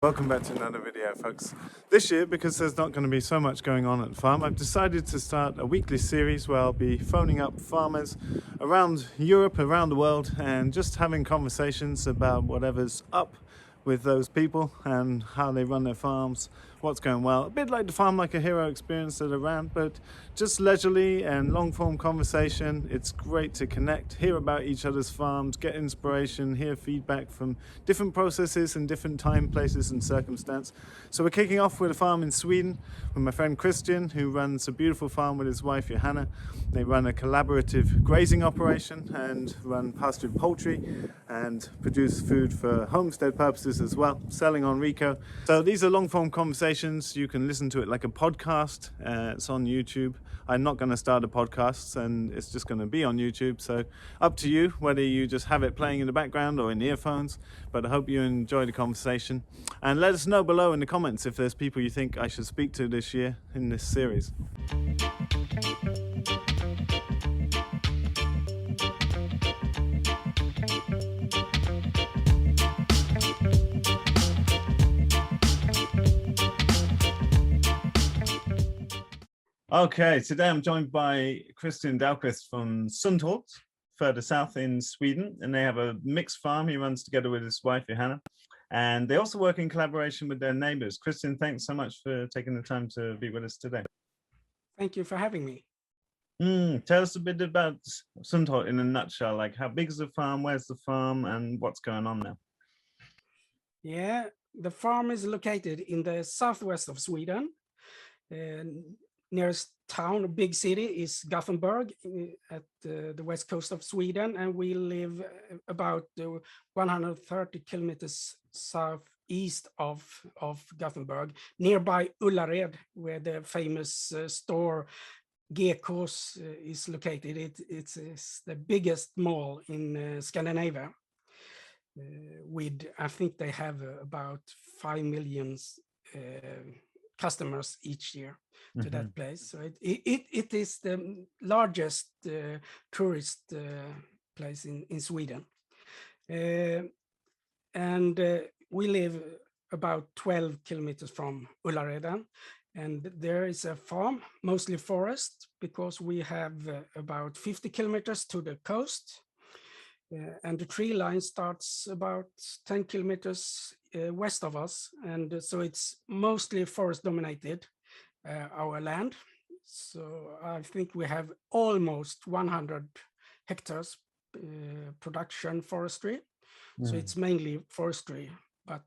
Welcome back to another video, folks. This year, because there's not going to be so much going on at the farm, I've decided to start a weekly series where I'll be phoning up farmers around Europe, around the world, and just having conversations about whatever's up with those people and how they run their farms, what's going well. A bit like the Farm Like a Hero experience that I ran, but just leisurely and long-form conversation. It's great to connect, hear about each other's farms, get inspiration, hear feedback from different processes and different time, places and circumstance. So we're kicking off with a farm in Sweden with my friend Christian, who runs a beautiful farm with his wife Johanna. They run a collaborative grazing operation and run pastured poultry and produce food for homestead purposes as well, selling on Rico. So these are long-form conversations. You can listen to it like a podcast. It's on YouTube. I'm not going to start a podcast, and it's just going to be on YouTube. So up to you whether you just have it playing in the background or in earphones. But I hope you enjoy the conversation. And let us know below in the comments if there's people you think I should speak to this year in this series. Okay, today I'm joined by Christian Dahlqvist from Sundhult, further south in Sweden, and they have a mixed farm he runs together with his wife Johanna, and they also work in collaboration with their neighbors. Christian, thanks so much for taking the time to be with us today. Thank you for having me. Tell us a bit about Sundhult in a nutshell, like how big is the farm, where's the farm, and what's going on there? Yeah, the farm is located in the southwest of Sweden. Nearest town, a big city, is Gothenburg at the west coast of Sweden, and we live about 130 kilometers southeast of Gothenburg, nearby Ullared, where the famous store Gekås is located. It's the biggest mall in Scandinavia. With, I think they have about 5 million customers each year to that place. So it is the largest tourist place in Sweden. And we live about 12 kilometers from Ullared, and there is a farm, mostly forest, because we have about 50 kilometers to the coast. And the tree line starts about 10 kilometers west of us. And so it's mostly forest dominated, our land. So I think we have almost 100 hectares production forestry. So it's mainly forestry, but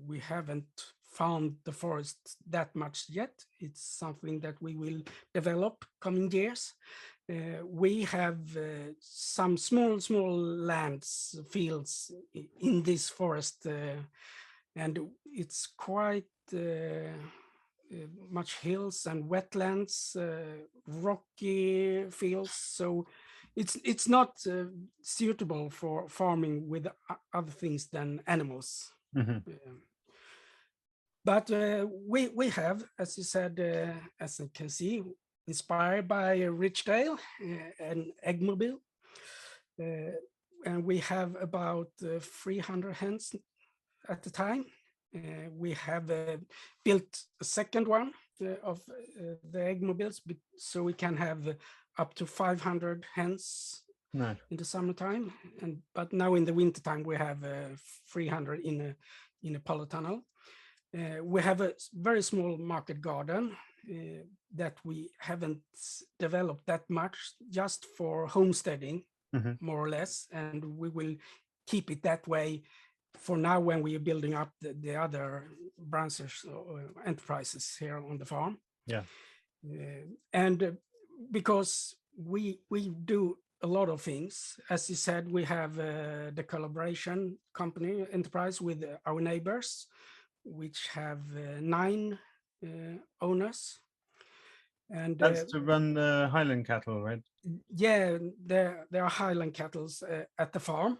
we haven't found the forest that much yet. It's something that we will develop coming years. We have some small lands, fields in this forest, and it's quite much hills and wetlands, rocky fields. So it's not suitable for farming with other things than animals. But we have, as you said, as you can see, inspired by Ridgedale, an eggmobile. And we have about 300 hens at the time. We have built a second one of the eggmobiles, so we can have up to 500 hens in the summertime. But now in the wintertime, we have 300 in a polytunnel. We have a very small market garden that we haven't developed that much, just for homesteading, more or less, and we will keep it that way for now when we are building up the other branches or enterprises here on the farm. And because we do a lot of things, as you said, we have the collaboration company enterprise with our neighbors, which have 9 owners. And that's to run the Highland cattle, right? Yeah, there are Highland cattle at the farm,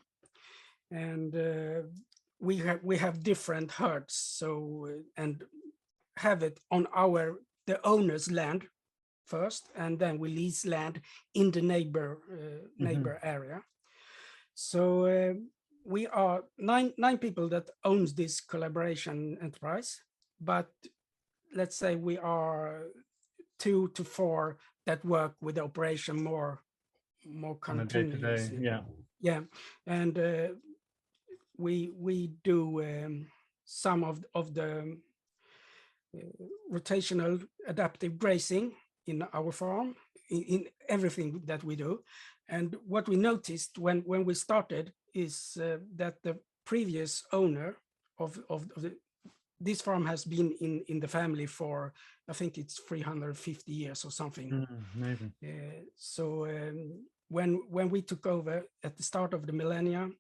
and we have different herds. So and have it on the owner's land first, and then we lease land in the neighbor area. So we are nine people that owns this collaboration enterprise, but let's say we are 2 to 4 that work with the operation more On a day-to-day, continuously. yeah. Yeah, and we do some of the rotational adaptive grazing in our farm, in everything that we do. And what we noticed when we started is that the previous owner of this farm has been in the family for, I think it's 350 years or something. Amazing. So when we took over at the start of the millennia,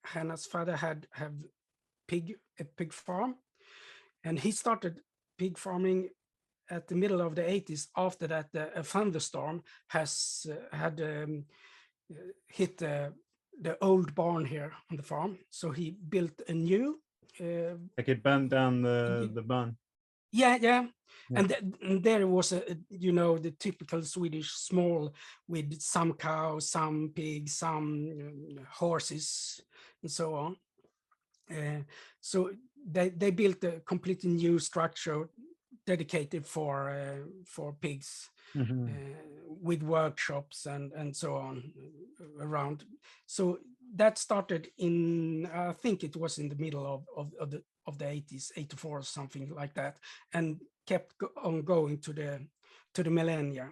Hannah's father had a pig farm, and he started pig farming at the middle of the 80s. After that, a thunderstorm has hit the old barn here on the farm. So he built a new. Like it burned down the barn. Yeah. And there was the typical Swedish small with some cows, some pigs, some horses, and so on. So they built a completely new structure dedicated for pigs, with workshops and so on around. So that started in, I think it was in the middle of the 80s, 84 or something like that, and kept on going to the millennia.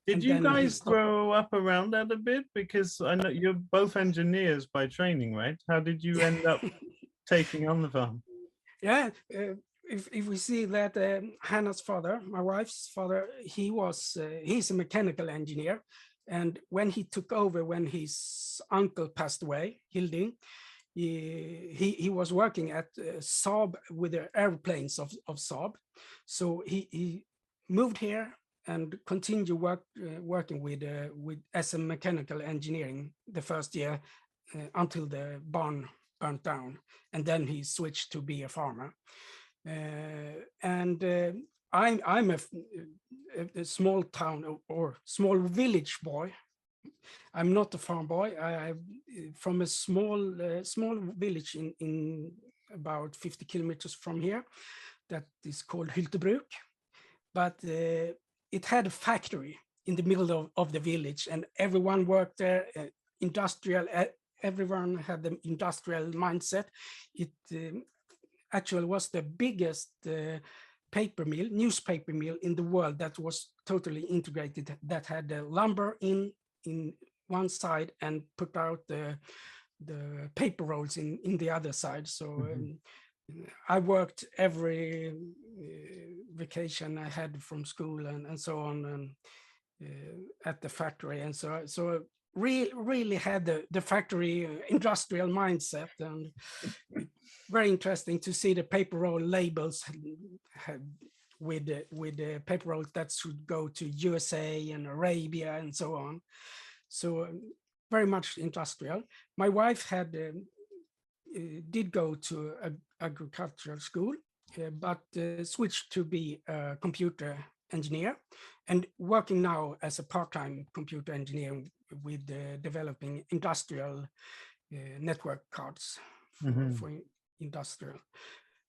Did you guys grow up around that a bit? Because I know you're both engineers by training, right? How did you end up taking on the farm? Yeah, if we see that Hannah's father, my wife's father, he's a mechanical engineer. And when he took over, when his uncle passed away, Hilding, he was working at Saab with the airplanes of Saab. So he moved here and continued working with as a mechanical engineering the first year until the barn burnt down, and then he switched to be a farmer. I'm a small town or small village boy. I'm not a farm boy. I'm from a small village in about 50 kilometers from here that is called Hyltebruk. But it had a factory in the middle of the village, and everyone worked there, industrial. Everyone had the industrial mindset. It actually was the biggest newspaper mill in the world that was totally integrated, that had the lumber in one side and put out the paper rolls in the other side. So I worked every vacation I had from school and so on, and at the factory, and so really had the factory industrial mindset. And very interesting to see the paper roll labels with the paper rolls that should go to USA and Arabia and so on. So very much industrial. My wife did go to agricultural school, but switched to be a computer engineer, and working now as a part-time computer engineer with developing industrial network cards for industrial.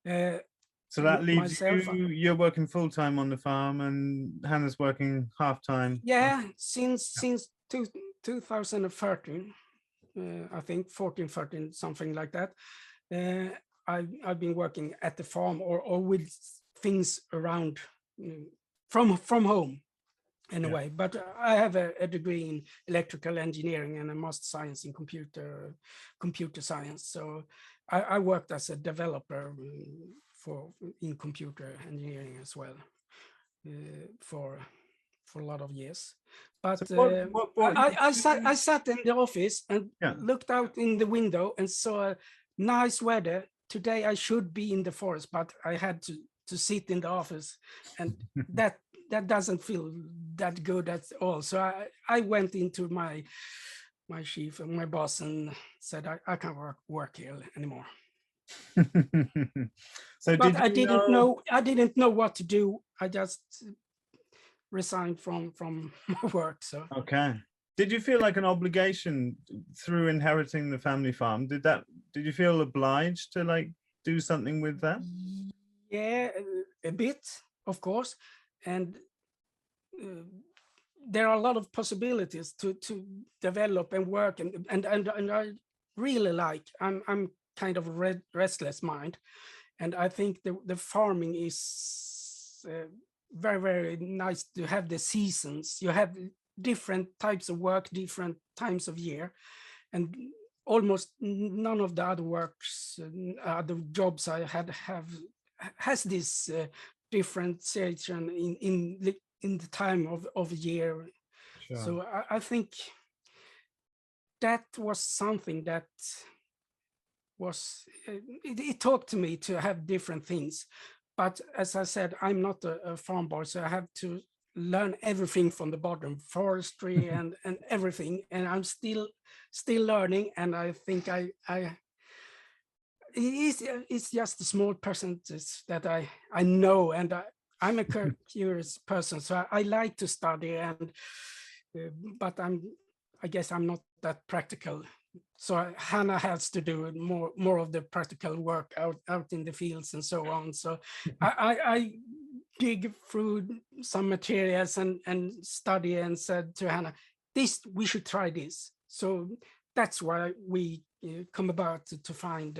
So that leaves you're working full-time on the farm, and Hannah's working half-time. Yeah, since 2013, I think 14, 13, something like that. I've been working at the farm or with things around from home in a way. But I have a degree in electrical engineering and a master science in computer science. So I worked as a developer in computer engineering as well for a lot of years. But so I sat in the office and looked out in the window and saw nice weather. Today I should be in the forest, but I had to sit in the office, and that doesn't feel that good at all. So I went into my chief and my boss and said I can't work here anymore. So but I didn't know what to do. I just resigned from my work. So okay. Did you feel like an obligation through inheriting the family farm? Did you feel obliged to like do something with that? Yeah, a bit, of course. And there are a lot of possibilities to develop and work, and I really like, I'm kind of a restless mind, and I think the farming is very, very nice to have the seasons. You have different types of work, different times of year, and almost none of the other works, other jobs I has this differentiation in the time of year. Sure. So I think that was something that was, it taught to me to have different things. But as I said, I'm not a farm boy, so I have to learn everything from the bottom, forestry and everything. And I'm still learning. And I think it's just a small percentage that I know, and I'm a curious person, so I like to study, and but I guess I'm not that practical. So Hannah has to do more of the practical work out in the fields and so on. So I dig through some materials and study, and said to Hannah, we should try this. So that's why we come about to find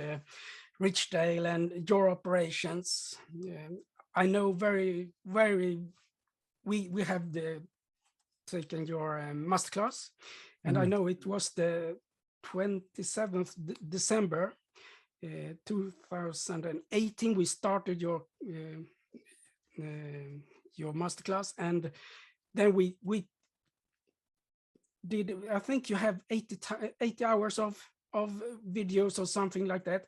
Ridgedale and your operations. I know very, very, we have taken your masterclass, and I know it was the 27th December 2018 we started your masterclass, and then we did, I think you have 80 hours of videos or something like that,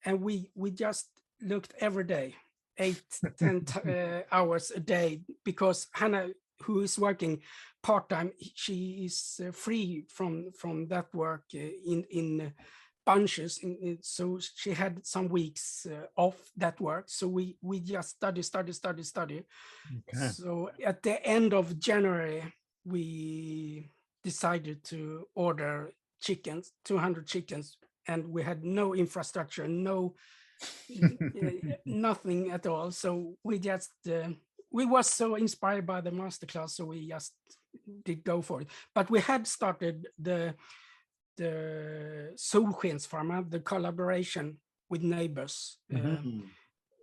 and we just looked every day, 8-10 hours a day, because Hannah, who is working part-time, she is free from that work in bunches, so she had some weeks off that work, so we just study. Okay. So at the end of January we decided to order chickens, 200 chickens, and we had no infrastructure, nothing at all. So we just we was so inspired by the masterclass, so we just did go for it. But we had started the Solskensfarma, the collaboration with neighbors,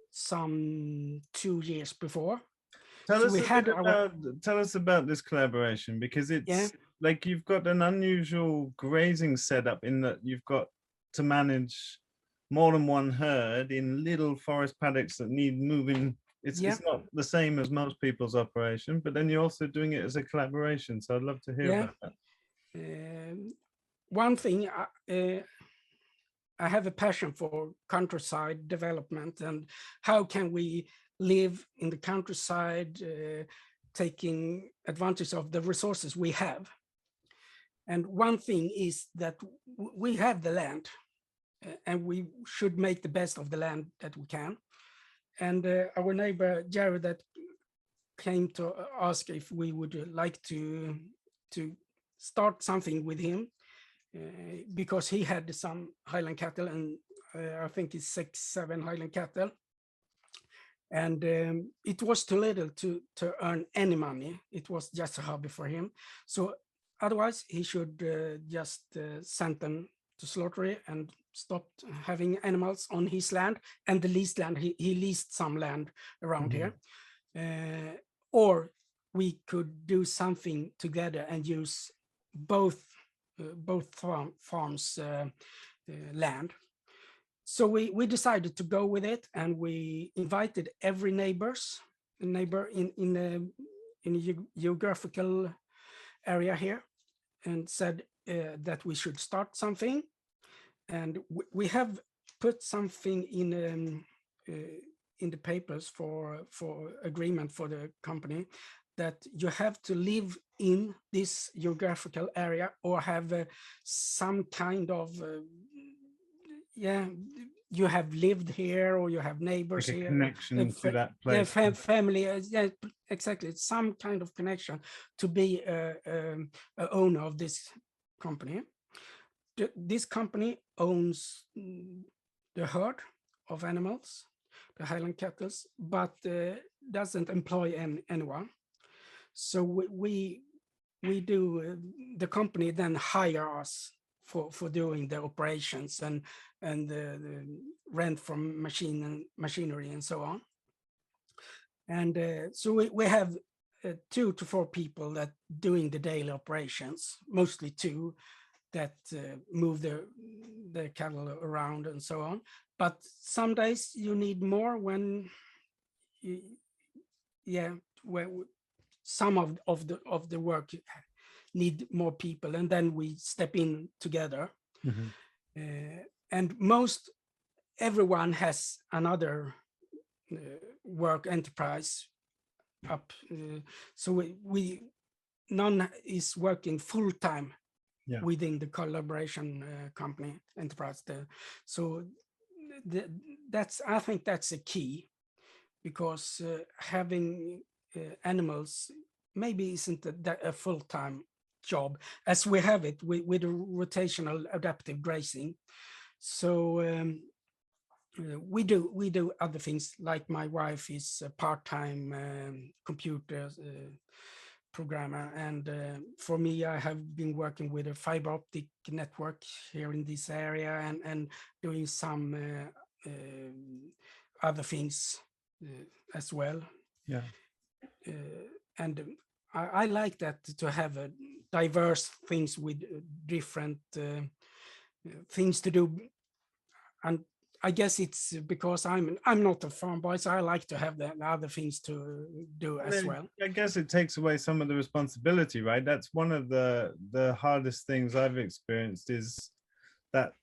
some 2 years before. Tell So us about this collaboration, because it's like you've got an unusual grazing setup in that you've got to manage more than one herd in little forest paddocks that need moving. It's not the same as most people's operation, but then you're also doing it as a collaboration. So I'd love to hear about that. One thing, I have a passion for countryside development, and how can we live in the countryside, taking advantage of the resources we have. And one thing is that we have the land, and we should make the best of the land that we can. And our neighbor Jared that came to ask if we would like to start something with him, because he had some Highland cattle, and I think it's 6-7 Highland cattle. And it was too little to earn any money. It was just a hobby for him. So otherwise he should just send them to slaughtery and stopped having animals on his land, and the leased land, he leased some land around here. Or we could do something together and use both farms land. So we decided to go with it, and we invited every neighbor in a geographical area here, and said that we should start something. And we have put something in the papers for agreement for the company, that you have to live in this geographical area or have some kind of you have lived here or you have neighbors Like a here. connection to that Yeah, place. family. Yeah, exactly. It's some kind of connection to be a owner of this company. This company owns the herd of animals, the Highland cattle, but doesn't employ anyone. So we do, the company then hire us for doing the operations and the rent from machinery and so on. And so we have 2 to 4 people that doing the daily operations, mostly 2 that move the cattle around and so on. But some days you need more when some of the work need more people, and then we step in together. And everyone has another work enterprise up, so we none is working full-time within the collaboration company enterprise there. So I think that's a key, because having animals maybe isn't a full-time job as we have it with rotational adaptive grazing. So we do other things, like my wife is a part-time computer programmer, and for me, I have been working with a fiber optic network here in this area and doing some other things as well. And I like that, to have a diverse things with different things to do. And I guess it's because I'm not a farm boy, so I like to have the other things to do as well. I guess it takes away some of the responsibility, right? That's one of the hardest things I've experienced, is that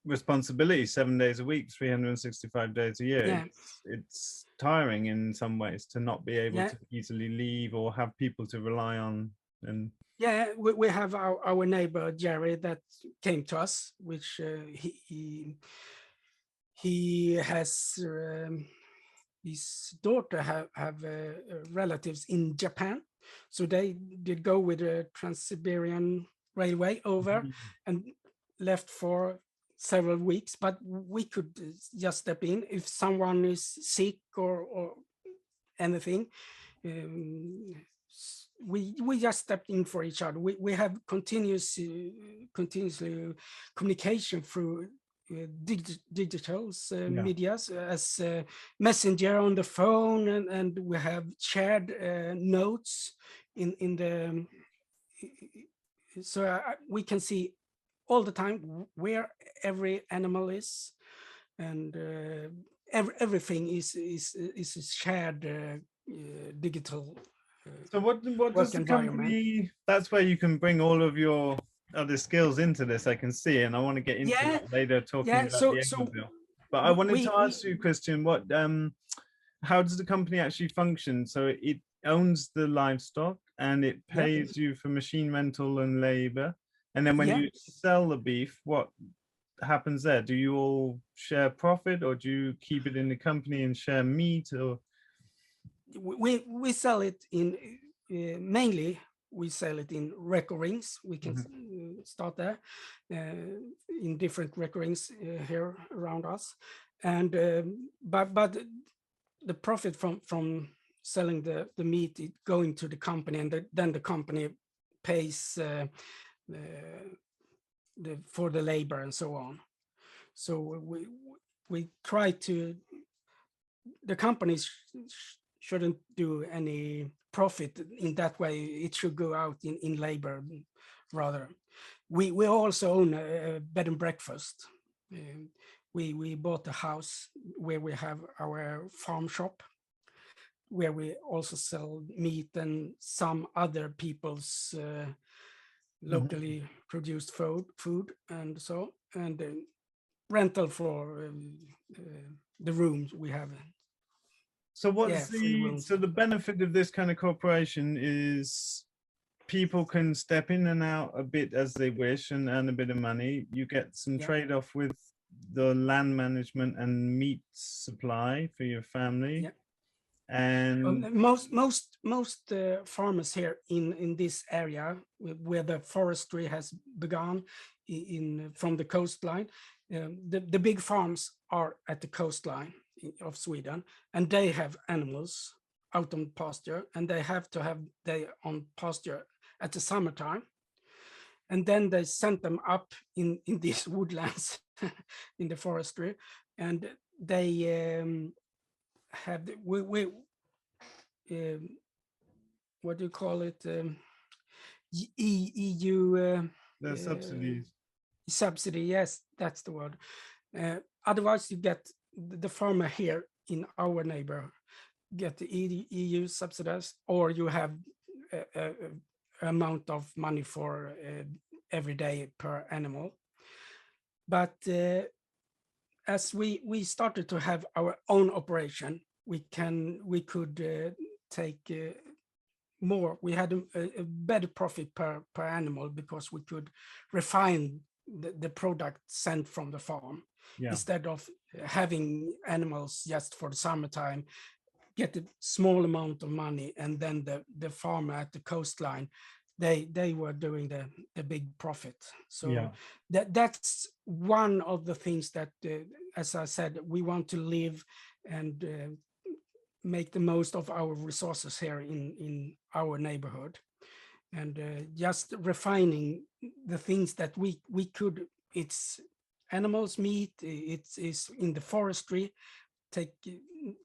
responsibility 7 days a week, 365 days a year. Yeah. It's tiring in some ways to not be able to easily leave or have people to rely on. And we have our neighbor Jerry that came to us, which he has his daughter have relatives in Japan, so they did go with the Trans-Siberian Railway over and left for several weeks, but we could just step in if someone is sick or anything. We just stepped in for each other. We have continuously communication through digital medias, as messenger on the phone, and we have shared notes in the, so we can see all the time where every animal is, and everything is shared digital. So what does the company, that's where you can bring all of your other skills into this, I can see, and I want to get into that later, talking about the Eggville. But I wanted to ask you, Christian, what how does the company actually function? So it owns the livestock and it pays you for machine rental and labor, and then when you sell the beef, what happens there? Do you all share profit, or do you keep it in the company and share meat? Or we sell it in mainly we sell it in recorings. We can start there in different recorings here around us, and but the profit from selling the meat is going to the company, and then the company pays for the labor and so on. So we try to, the companies shouldn't do any profit in that way. It should go out in labor rather. We also own a bed and breakfast. We bought a house where we have our farm shop, where we also sell meat and some other people's locally produced food and so, and rental for the rooms we have. So what's the benefit of this kind of cooperation is people can step in and out a bit as they wish and earn a bit of money. You get some trade-off with the land management and meat supply for your family. Yeah. And Most farmers here in this area where the forestry has begun from the coastline, the big farms are at the coastline of Sweden, and they have animals out on pasture, and they have to have they on pasture at the summertime, and then they send them up in these woodlands in the forestry, and they have what do you call it? EU the subsidies. subsidy. Yes, that's the word. Otherwise, you get the farmer here in our neighbor get the EU subsidies, or you have a amount of money for every day per animal. But as we started to have our own operation, we could take more. We had a better profit per animal because we could refine the product sent from the farm, instead of having animals just for the summertime, get a small amount of money, and then the farmer at the coastline, they were doing the big profit. So that's one of the things that, as I said, we want to live and make the most of our resources here in our neighborhood, and just refining the things that we could. It's animals, meat, it's in the forestry, take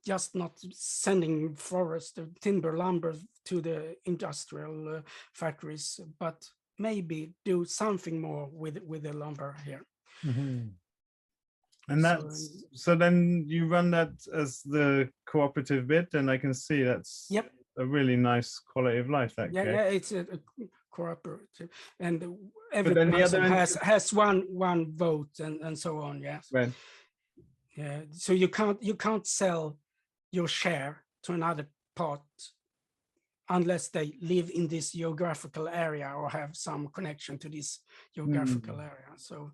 just not sending forest timber lumber to the industrial factories, but maybe do something more with the lumber here. Mm-hmm. And that's so then you run that as the cooperative bit, and I can see that's a really nice quality of life. That it's a cooperative, and every person has one vote and so on. Yes. Right. Yeah. So you can't sell your share to another part unless they live in this geographical area or have some connection to this geographical area. So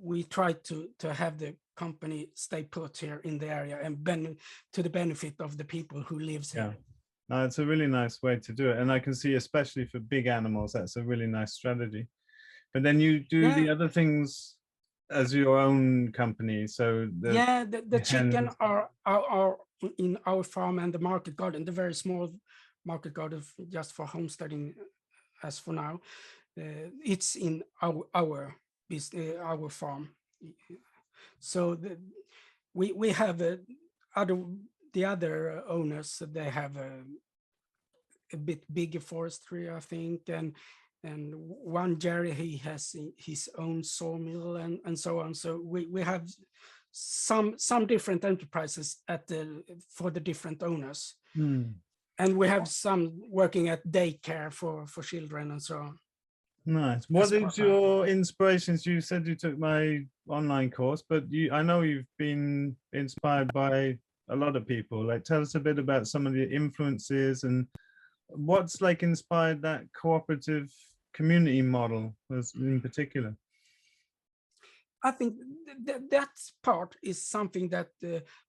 we try to have the company stay put here in the area and to the benefit of the people who lives here. No, it's a really nice way to do it. And I can see, especially for big animals, that's a really nice strategy. But then you do the other things as your own company. So the chicken are in our farm, and the market garden, the very small market garden just for homesteading as for now, it's in our farm. So we have the other owners, they have a bit bigger forestry, I think, and one Jerry, he has his own sawmill and so on. So we have some different enterprises for the different owners. And we have some working at daycare for children and so on. Nice. What is your inspirations? You said you took my online course, but I know you've been inspired by a lot of people. Like, tell us a bit about some of the influences and what's like inspired that cooperative community model in particular. I think that part is something that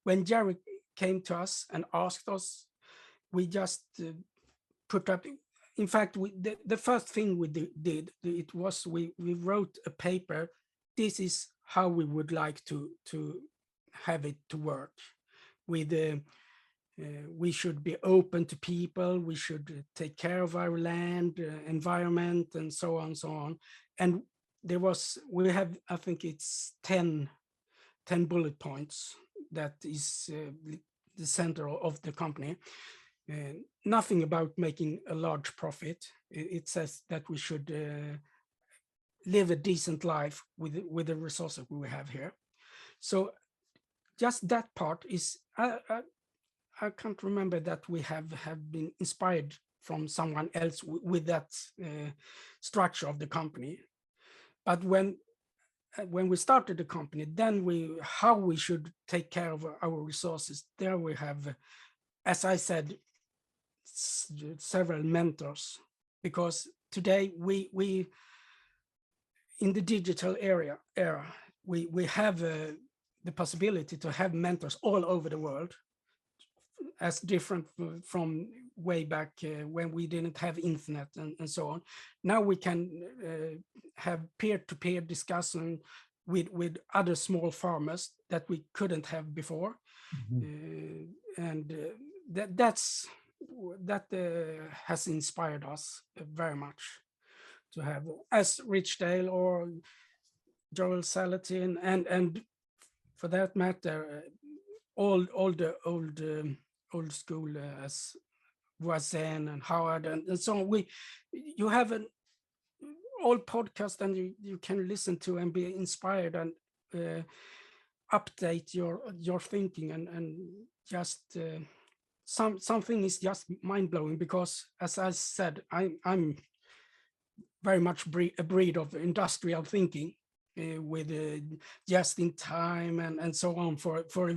when Jerry came to us and asked us, we just put up. In fact, the first thing we did, it was we wrote a paper. This is how we would like to have it to work. With we should be open to people. We should take care of our land, environment, and so on, so on. And we have, I think it's 10 bullet points. That is the center of the company. Nothing about making a large profit. It says that we should live a decent life with the resources we have here. So just that part is, I can't remember that we have been inspired from someone else with that structure of the company. But when we started the company, then how we should take care of our resources, there we have, as I said, several mentors, because today we in the digital era, we have the possibility to have mentors all over the world, as different from way back when we didn't have internet and so on. Now we can have peer-to-peer discussion with other small farmers that we couldn't have before. And that has inspired us very much to have, as Ridgedale or Joel Salatin, and for that matter, all the old school as Voisin and Howard and so on. You have an old podcast, and you can listen to and be inspired and update your thinking, and just something is just mind-blowing, because as I said, I'm very much a breed of industrial thinking, with just in time and so on for a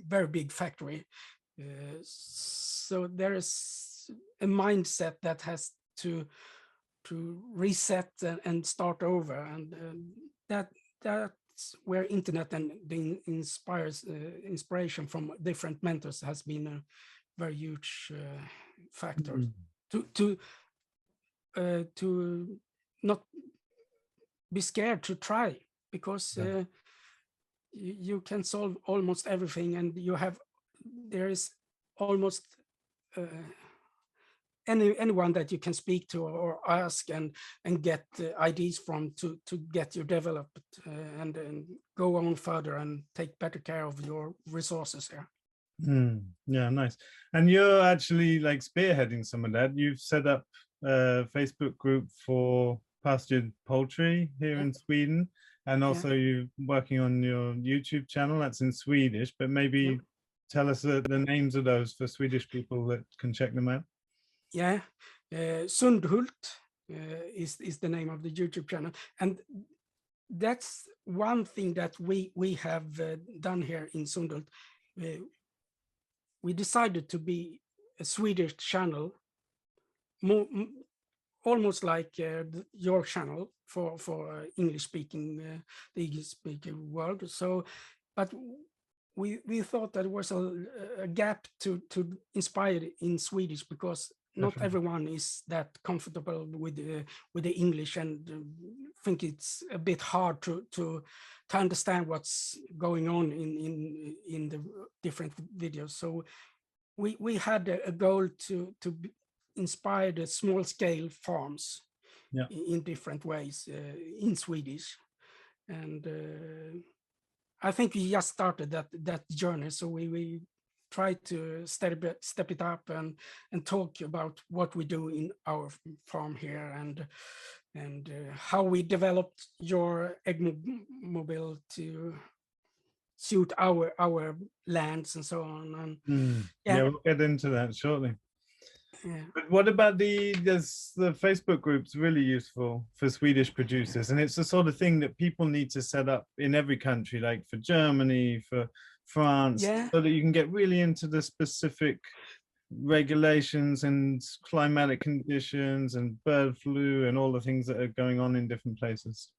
very big factory. So there is a mindset that has to reset and start over, and that's where internet and the inspiration from different mentors has been a very huge factor to not be scared to try, because you can solve almost everything, and there is almost anyone that you can speak to or ask and get ideas from to get you developed and go on further and take better care of your resources here. Yeah, nice. And you're actually like spearheading some of that. You've set up a Facebook group for pastured poultry here in Sweden, and also you're working on your YouTube channel that's in Swedish, but maybe tell us the names of those for Swedish people that can check them out. Sundhult is the name of the YouTube channel, and that's one thing that we have done here in Sundhult. We decided to be a Swedish channel, almost like your channel for English-speaking, the English-speaking world. So, but we thought that there was a gap to inspire in Swedish, because not everyone is that comfortable with the English, and think it's a bit hard to understand what's going on in the different videos. So we had a goal to inspire the small scale farms in different ways in Swedish, and I think we just started that journey. So we try to step it up and talk about what we do in our farm here, and how we developed your egg mobile to suit our lands and so on. And we'll get into that shortly. But what about the Facebook group's really useful for Swedish producers, and it's the sort of thing that people need to set up in every country, like for Germany, for France, so that you can get really into the specific regulations and climatic conditions and bird flu and all the things that are going on in different places.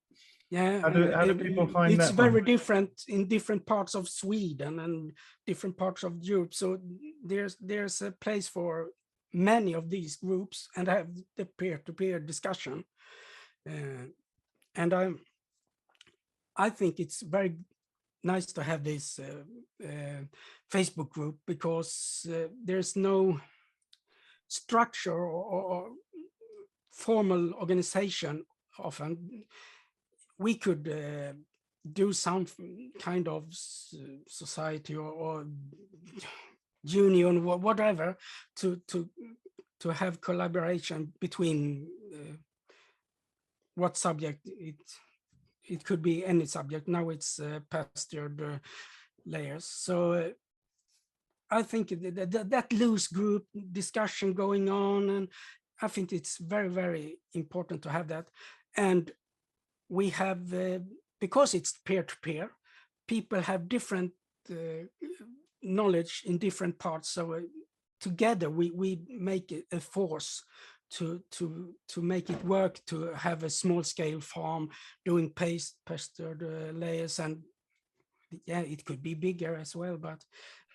How do people find that? It's very different in different parts of Sweden and different parts of Europe. So there's a place for many of these groups, and have the peer-to-peer discussion. And I think it's very nice to have this Facebook group, because there's no structure or formal organization often. We could do some kind of society or union, whatever, to have collaboration between what subject it could be, any subject. Now it's pastured layers. So I think that loose group discussion going on, and I think it's very, very important to have that. And we have, because it's peer-to-peer, people have different knowledge in different parts. So together we make a force to make it work, to have a small scale farm doing pastured layers, and yeah, it could be bigger as well, but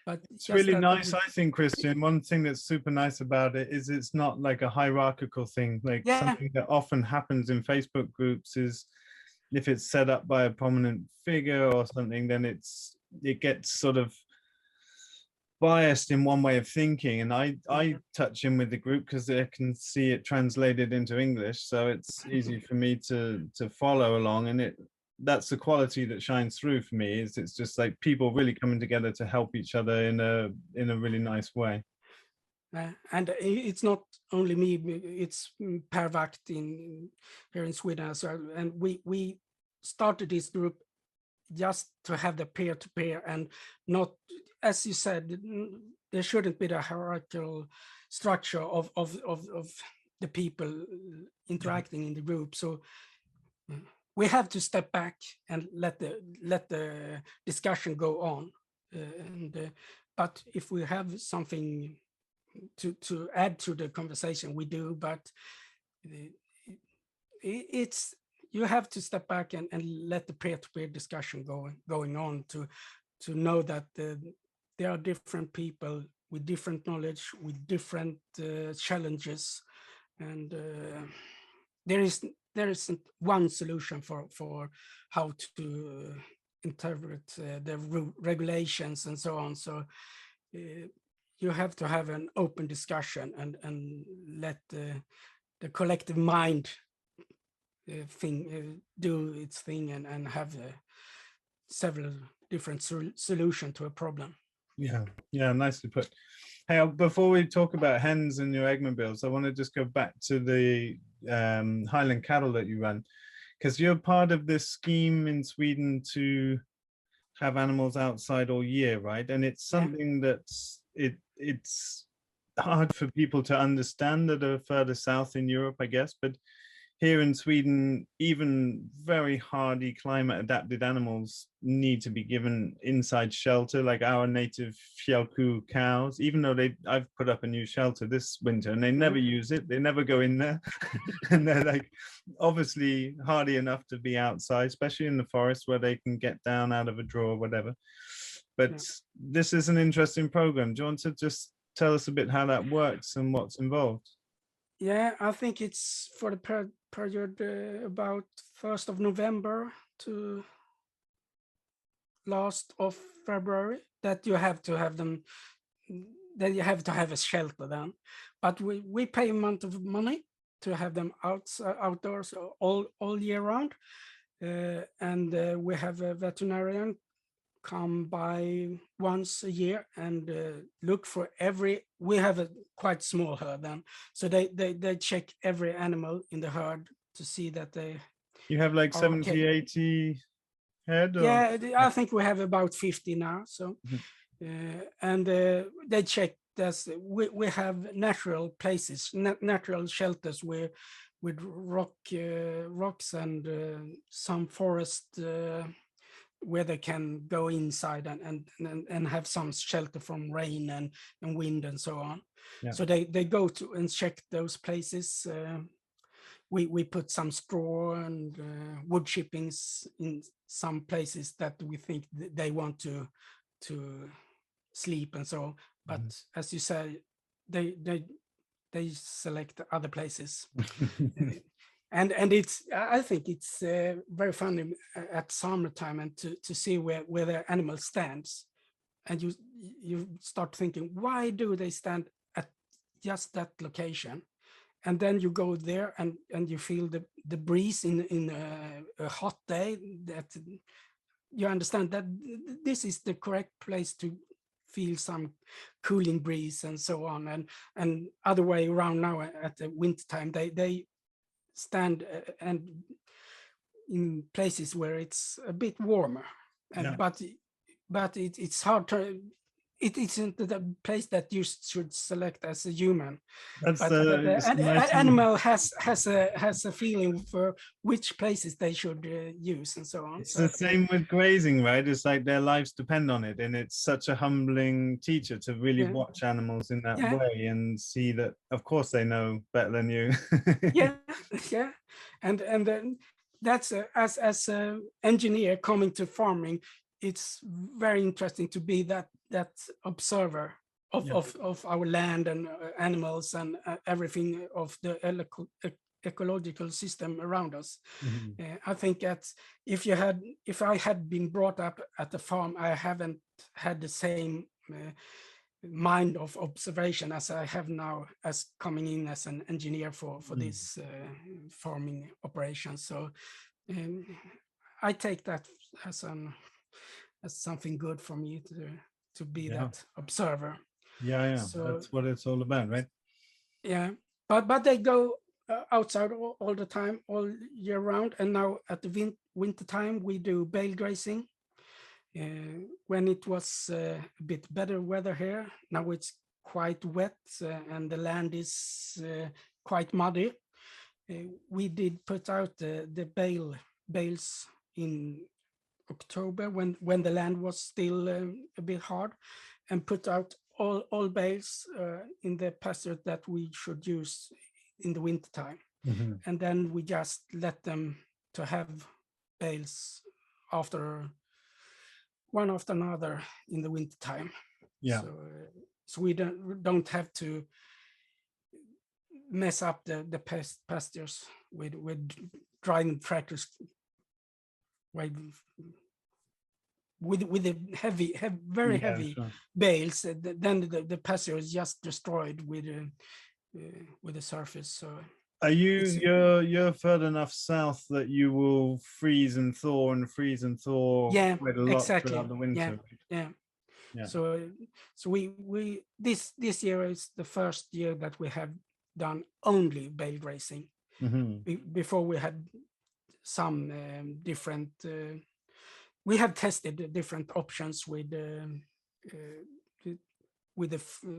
It's just really that nice, I think, Christian. One thing that's super nice about it is it's not like a hierarchical thing. Like yeah, something that often happens in Facebook groups is if it's set up by a prominent figure or something, then it gets sort of biased in one way of thinking. And I touch in with the group because I can see it translated into English, so it's easy for me to follow along. And that's the quality that shines through for me, is it's just like people really coming together to help each other in a really nice way. and it's not only me, it's Pervakt here in Sweden as well. And we started this group just to have the peer-to-peer, and not, as you said, there shouldn't be the hierarchical structure of the people interacting in the group. So we have to step back and let the discussion go on. But if we have something to add to the conversation, we do. But it's, you have to step back and let the peer-to-peer discussion going on to know that there are different people with different knowledge, with different challenges, and there isn't one solution for how to interpret the regulations and so on. So you have to have an open discussion and let the collective mind do its thing, and have several different solutions to a problem. Yeah, nicely put. Hey, before we talk about hens and your Eggman builds, I want to just go back to the Highland cattle that you run, because you're part of this scheme in Sweden to have animals outside all year, right? And it's something that's it's hard for people to understand that are further south in Europe, I guess. But here in Sweden, even very hardy climate adapted animals need to be given inside shelter, like our native fjällko cows, even though I've put up a new shelter this winter and they never use it. They never go in there. And they're like obviously hardy enough to be outside, especially in the forest where they can get down out of a drawer or whatever. But this is an interesting program. Do you want to just tell us a bit how that works and what's involved? Yeah, I think it's for the period about 1st of November to last of February that you have to have them, that you have to have a shelter then. But we pay a amount of money to have them outdoors all year round. And we have a veterinarian come by once a year and look for we have a quite small herd then, so they check every animal in the herd to see that you have like 70, okay. 80 head? Or? Yeah, I think we have about 50 now. So, and they check this. We have natural places, natural shelters with rocks and some forest where they can go inside and have some shelter from rain and wind and so on. Yeah. So they go to and check those places. We put some straw and wood chippings in some places that we think they want to sleep and so. But as you say, they select other places. And it's, I think it's very funny at summertime and to see where the animal stands, and you start thinking, why do they stand at just that location? And then you go there and you feel the breeze in a hot day, that you understand that this is the correct place to feel some cooling breeze and so on. And other way around now at the winter time, they stand and in places where it's a bit warmer, but it's hard to, it isn't the place that you should select as a human, That's but it's an nice animal has a feeling for which places they should use and so on. It's So the same with grazing, right? It's like their lives depend on it, and it's such a humbling teacher to really yeah, watch animals in that yeah, way and see that, of course, they know better than you. yeah, yeah, and then that's as a engineer coming to farming, it's very interesting to be that observer Yeah. of our land and animals and everything of the ecological system around us. Mhm. I think that if I had been brought up at the farm, I haven't had the same mind of observation as I have now as coming in as an engineer for this farming operation. So I take that as something good for me to be Yeah. that observer. Yeah, So that's what it's all about, right? yeah, but they go outside all the time, all year round. And now at the winter time, we do bale grazing. When it was a bit better weather here, now it's quite wet and the land is quite muddy. We did put out the bales in October when the land was still a bit hard, and put out all bales in the pasture that we should use in the winter time. Mhm. And then we just let them to have bales after one after another in the winter time. Yeah. So we don't have to mess up the pastures with driving tractors with the very Yeah, heavy sure. bales. Then the pasture is just destroyed with the surface. So Are it's you're further enough south that you will freeze and thaw yeah, quite a lot exactly, throughout the winter? yeah. Yeah. So we this year is the first year that we have done only bale grazing. Mhm. Before we had some different. We have tested the different options with the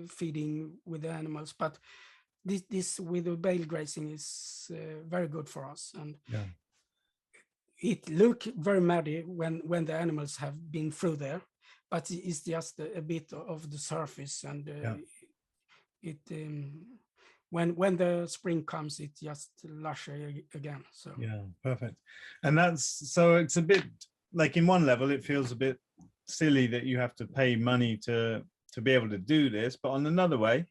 feeding with the animals, but this with the bale grazing is very good for us, and Yeah. it look very muddy when the animals have been through there, but it's just a bit of the surface, and Yeah. it when the spring comes, it just lush again. So Yeah, perfect. And so it's a bit like, in one level it feels a bit silly that you have to pay money to be able to do this, but on another way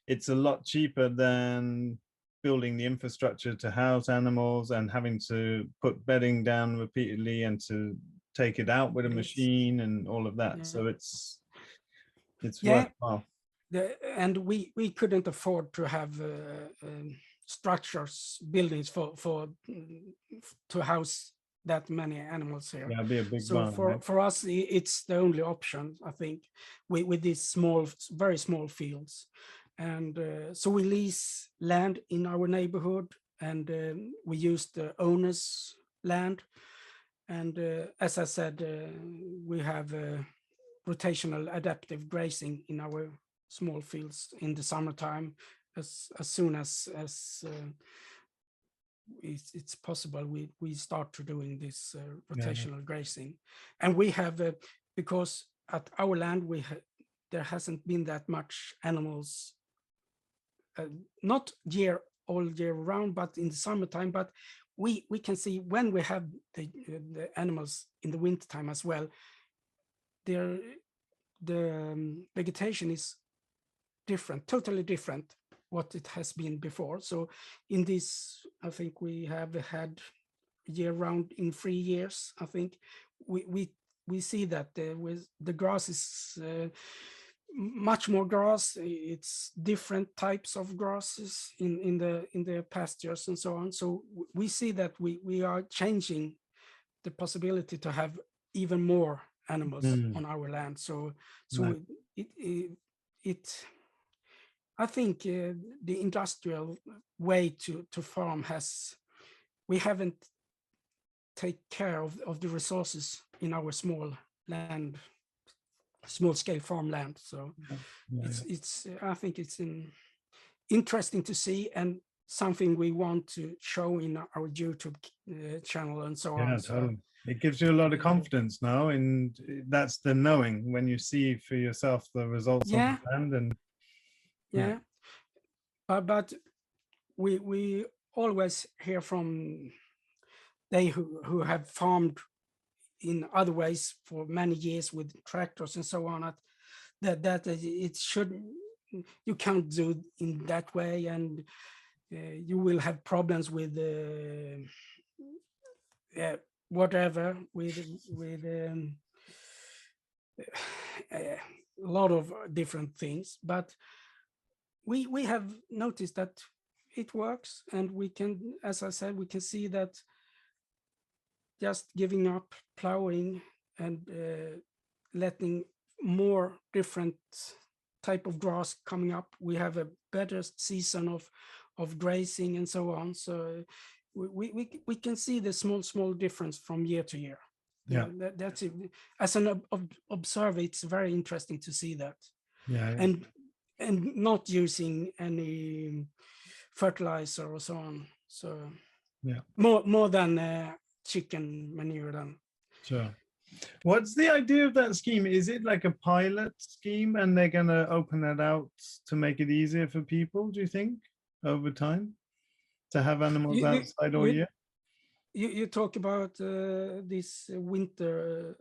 it's a lot cheaper than building the infrastructure to house animals and having to put bedding down repeatedly and to take it out with a machine and all of that. Yeah. So it's Yeah, worthwhile. and we couldn't afford to have structures, buildings to house that many animals here. Yeah, it'd be a big So barn, right? for us, it's the only option, I think, with these small, very small fields. And so we lease land in our neighborhood, and we use the owner's land. And as I said, we have rotational adaptive grazing in our small fields in the summertime. As soon as it's possible, we start to doing this rotational grazing. And we have because at our land there hasn't been that much animals, not all year round, but in the summertime. But we can see when we have the animals in the wintertime as well, the vegetation is different, totally different what it has been before. So in this, I think we have had year round in 3 years. I think we see that with the grass is much more grass. It's different types of grasses in the pastures and so on. So we see that we are changing the possibility to have even more animals on our land. So Nice. it I think the industrial way to farm we haven't take care of the resources in our small land small scale farmland. So it's I think it's interesting to see, and something we want to show in our YouTube channel and so on. Totally. It gives you a lot of confidence now, and that's the knowing when you see for yourself the results on the land. And but we always hear from they who have farmed in other ways for many years with tractors and so on, that it should, you can't do in that way, and you will have problems with whatever with a lot of different things. But we have noticed that it works, and we can, as I said, we can see that just giving up plowing and letting more different type of grass coming up, we have a better season of grazing and so on. So we can see the small difference from year to year. That's it. As an observer, it's very interesting to see that. And not using any fertilizer or so on. So more than chicken manure then. Sure. What's the idea of that scheme? Is it like a pilot scheme, and they're going to open that out to make it easier for people, do you think, over time, to have animals outside all year? You talk about this winter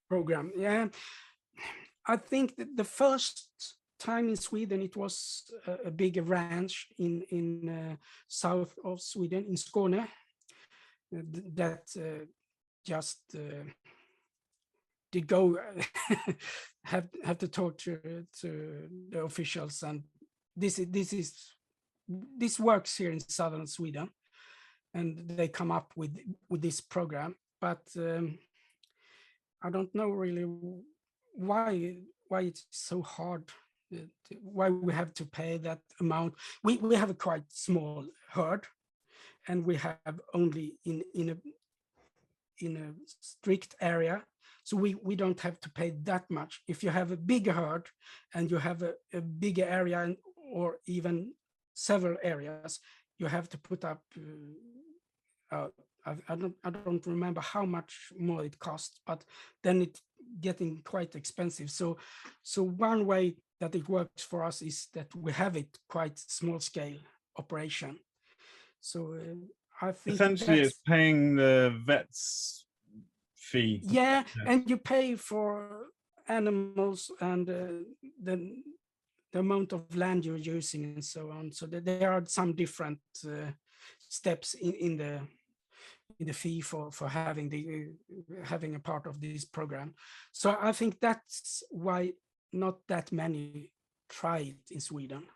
program. I think that the first time in Sweden, it was a big ranch in south of Sweden, in Skåne, that just did go have to talk to the officials, and this works here in southern Sweden, and they come up with this program. But I don't know really why it's so hard, why we have to pay that amount. We have a quite small herd, and we have only in a strict area, so we don't have to pay that much. If you have a bigger herd and you have a bigger area, or even several areas, you have to put up I don't remember how much more it costs, but then it's getting quite expensive. So one way that it works for us is that we have it quite small scale operation. So I think essentially it's paying the vet's fee. And you pay for animals and the amount of land you're using and so on. So there are some different steps in the fee for having a part of this program. So I think that's why not that many try it in Sweden.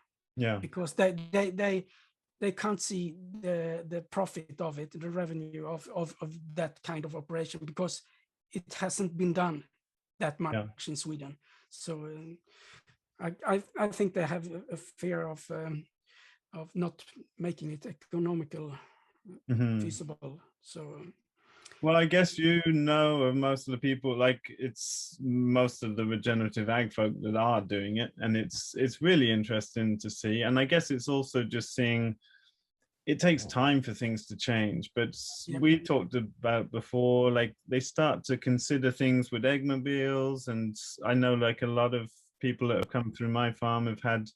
Because they can't see the profit of it, the revenue of that kind of operation, because it hasn't been done that much in Sweden. So I think they have a fear of not making it economical, feasible. So well, I guess you know of most of the people, like it's most of the regenerative ag folk that are doing it, and it's really interesting to see. And I guess it's also just seeing it takes time for things to change, but we talked about before, like they start to consider things with eggmobiles, and I know like a lot of people that have come through my farm have had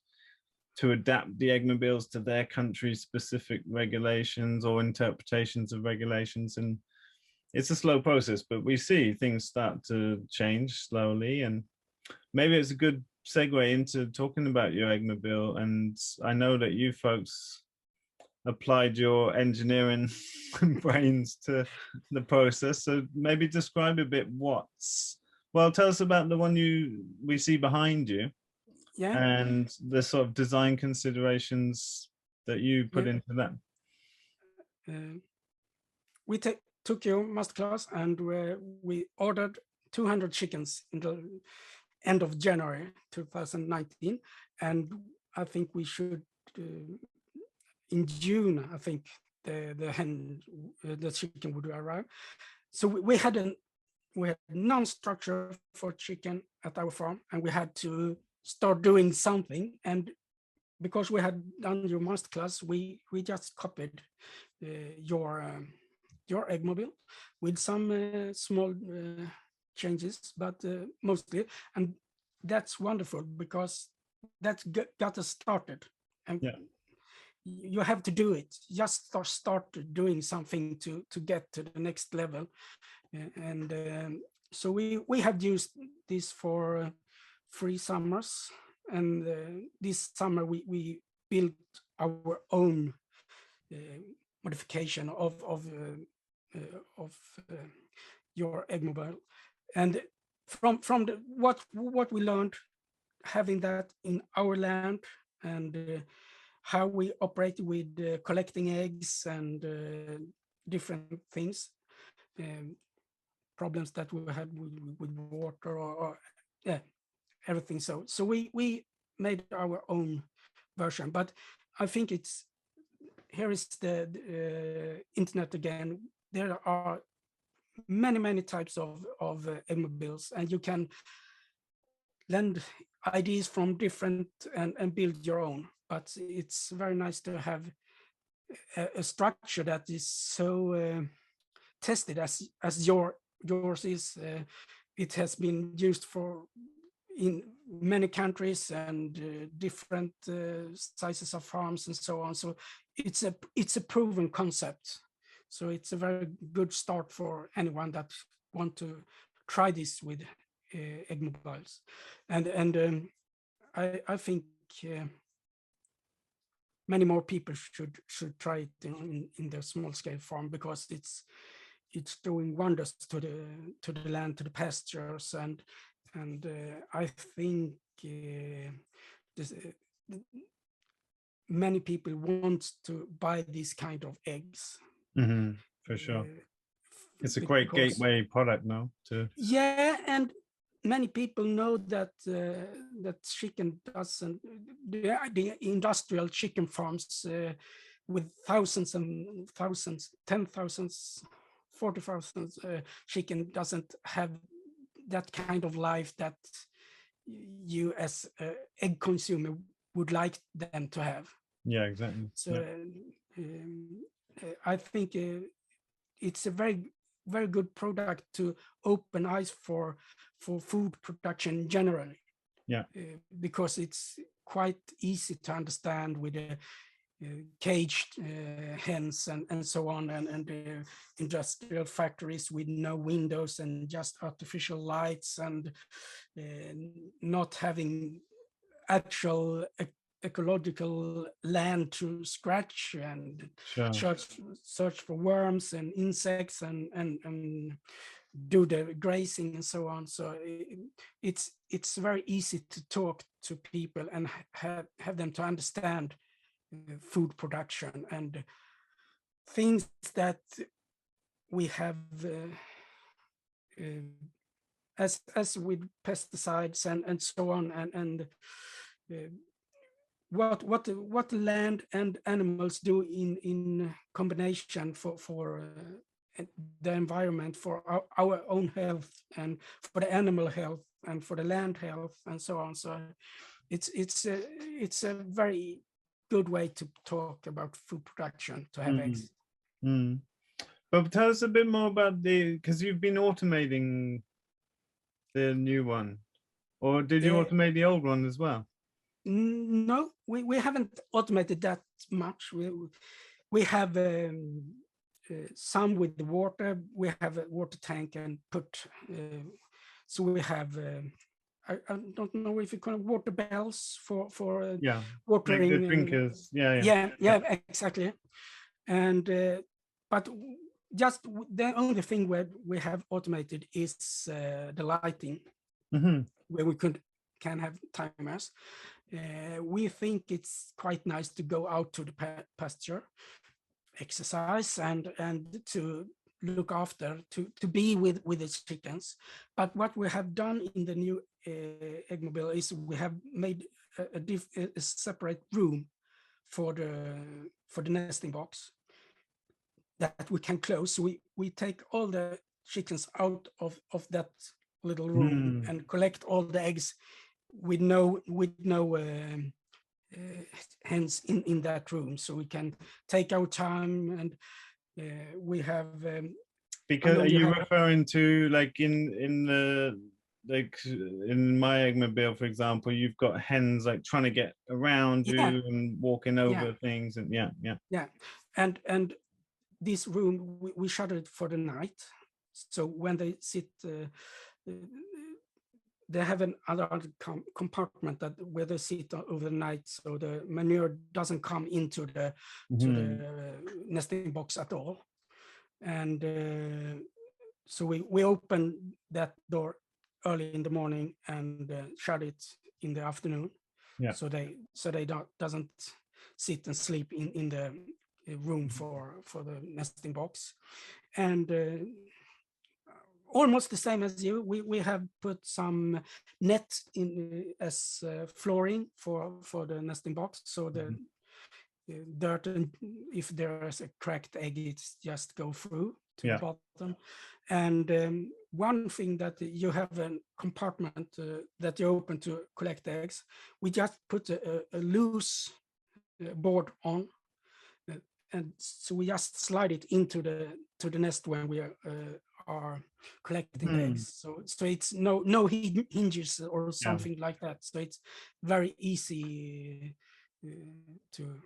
to adapt the eggmobiles to their country's specific regulations or interpretations of regulations, and it's a slow process, but we see things start to change slowly. And maybe it's a good segue into talking about your eggmobile. And I know that you folks applied your engineering brains to the process, so maybe describe a bit tell us about the one we see behind you, and the sort of design considerations that you put into that. We took your masterclass, and we ordered 200 chickens in the end of January 2019, and I think we should in June, I think the chicken would arrive. So we had we had non-structure for chicken at our farm, and we had to start doing something. And because we had done your masterclass, we just copied your egg mobile with some small changes, but mostly, and that's wonderful because that got us started. And Yeah. you have to do it. Just start doing something to get to the next level. And so we have used this for 3 summers, and this summer we built our own modification of your egg mobile. And from what we learned having that in our land, and how we operate with collecting eggs and different things, um, problems that we had with water or yeah, everything. So we made our own version. But I think it's, here is the internet again. There are many types of egg mobiles, and you can lend ideas from different and build your own. But it's very nice to have a structure that is so tested as yours is. It has been used for in many countries and different sizes of farms and so on. So it's a proven concept. So it's a very good start for anyone that want to try this with egg mobiles. And I think many more people should try it in the small scale farm, because it's doing wonders to the land, to the pastures, and I think this, many people want to buy these kind of eggs. For sure. It's a great gateway product now to. Yeah, and many people know that that chicken doesn't, the industrial chicken farms with thousands and thousands, 10,000, 40,000 chicken doesn't have that kind of life that you as an egg consumer would like them to have. Yeah, exactly. So yeah. I think it's a very good product to open eyes for food production generally. Yeah. Because it's quite easy to understand with the caged hens and so on, and industrial factories with no windows and just artificial lights, and not having actual ecological land to scratch and Sure. search for worms and insects and do the grazing and so on. So it's very easy to talk to people and have them to understand food production and things that we have as with pesticides and so on, and what land and animals do in combination for the environment, for our own health, and for the animal health, and for the land health, and so on. So it's a very good way to talk about food production, to have eggs. But tell us a bit more about because you've been automating the new one, or did you automate the old one as well? No, we haven't automated that much. We have some with the water. We have a water tank and put. So we have. I don't know if you call it water bells for watering. Like the drinkers. Yeah, exactly. And but just the only thing where we have automated is the lighting, where we can have timers. We think it's quite nice to go out to the pasture, exercise, and to look after, to be with the chickens. But what we have done in the new egg mobile is we have made a separate room for the nesting box that we can close. So we take all the chickens out of that little room and collect all the eggs with no hens in that room. So we can take our time, and we have. Because are you referring to like in the like in my eggmobile, for example, you've got hens like trying to get around you and walking over things, and and this room we shuttered for the night, so when they sit. They have another compartment where they sit overnight, so the manure doesn't come into the to the nesting box at all. And so we open that door early in the morning and shut it in the afternoon. So they doesn't sit and sleep in the room for the nesting box. And almost the same as you, we have put some net in as flooring for the nesting box, so the dirt, and if there is a cracked egg, it's just go through to the bottom. And one thing that you have a compartment that you open to collect eggs, we just put a loose board on, and so we just slide it into the nest when we are collecting the eggs. So it's no hinges or something like that. So it's very easy to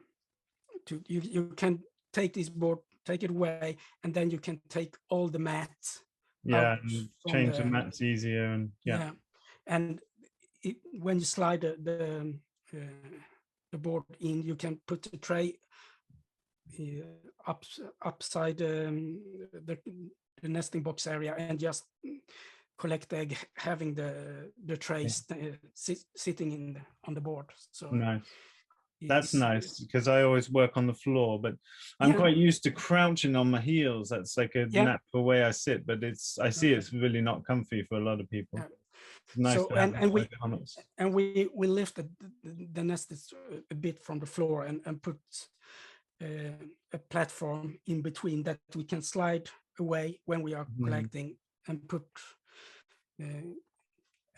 you can take this board, take it away, and then you can take all the mats. And change the mats easier, and and when you slide the board in, you can put a tray upside the nesting box area and just collect egg, having the trays sitting on the board. So nice. That's nice, because I always work on the floor, but I'm quite used to crouching on my heels. That's like a natural way I sit, but I see it's really not comfy for a lot of people. It's nice so, to have and we lifted the nest a bit from the floor and put a platform in between that we can slide away when we are collecting, and put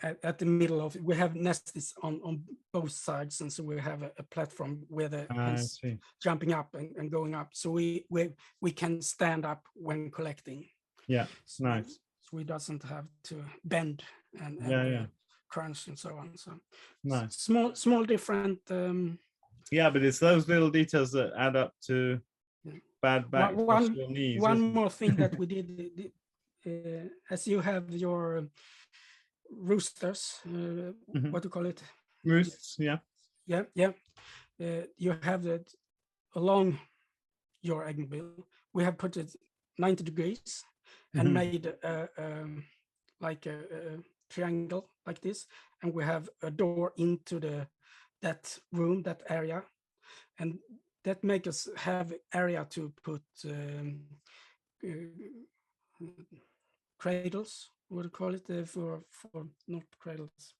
at the middle of it. We have nests on both sides, and so we have a platform where the hens jumping up and going up, so we can stand up when collecting. Nice. So we doesn't have to bend and crunch and so on. So nice. Small different. But it's those little details that add up to bad back. One more thing that we did, as you have your roosters, what do you call it? Roosts, you have that along your eggmobile. We have put it 90 degrees and made like a triangle like this, and we have a door into that room, that area, and that makes us have area to put cradles. What do you call it? For not cradles.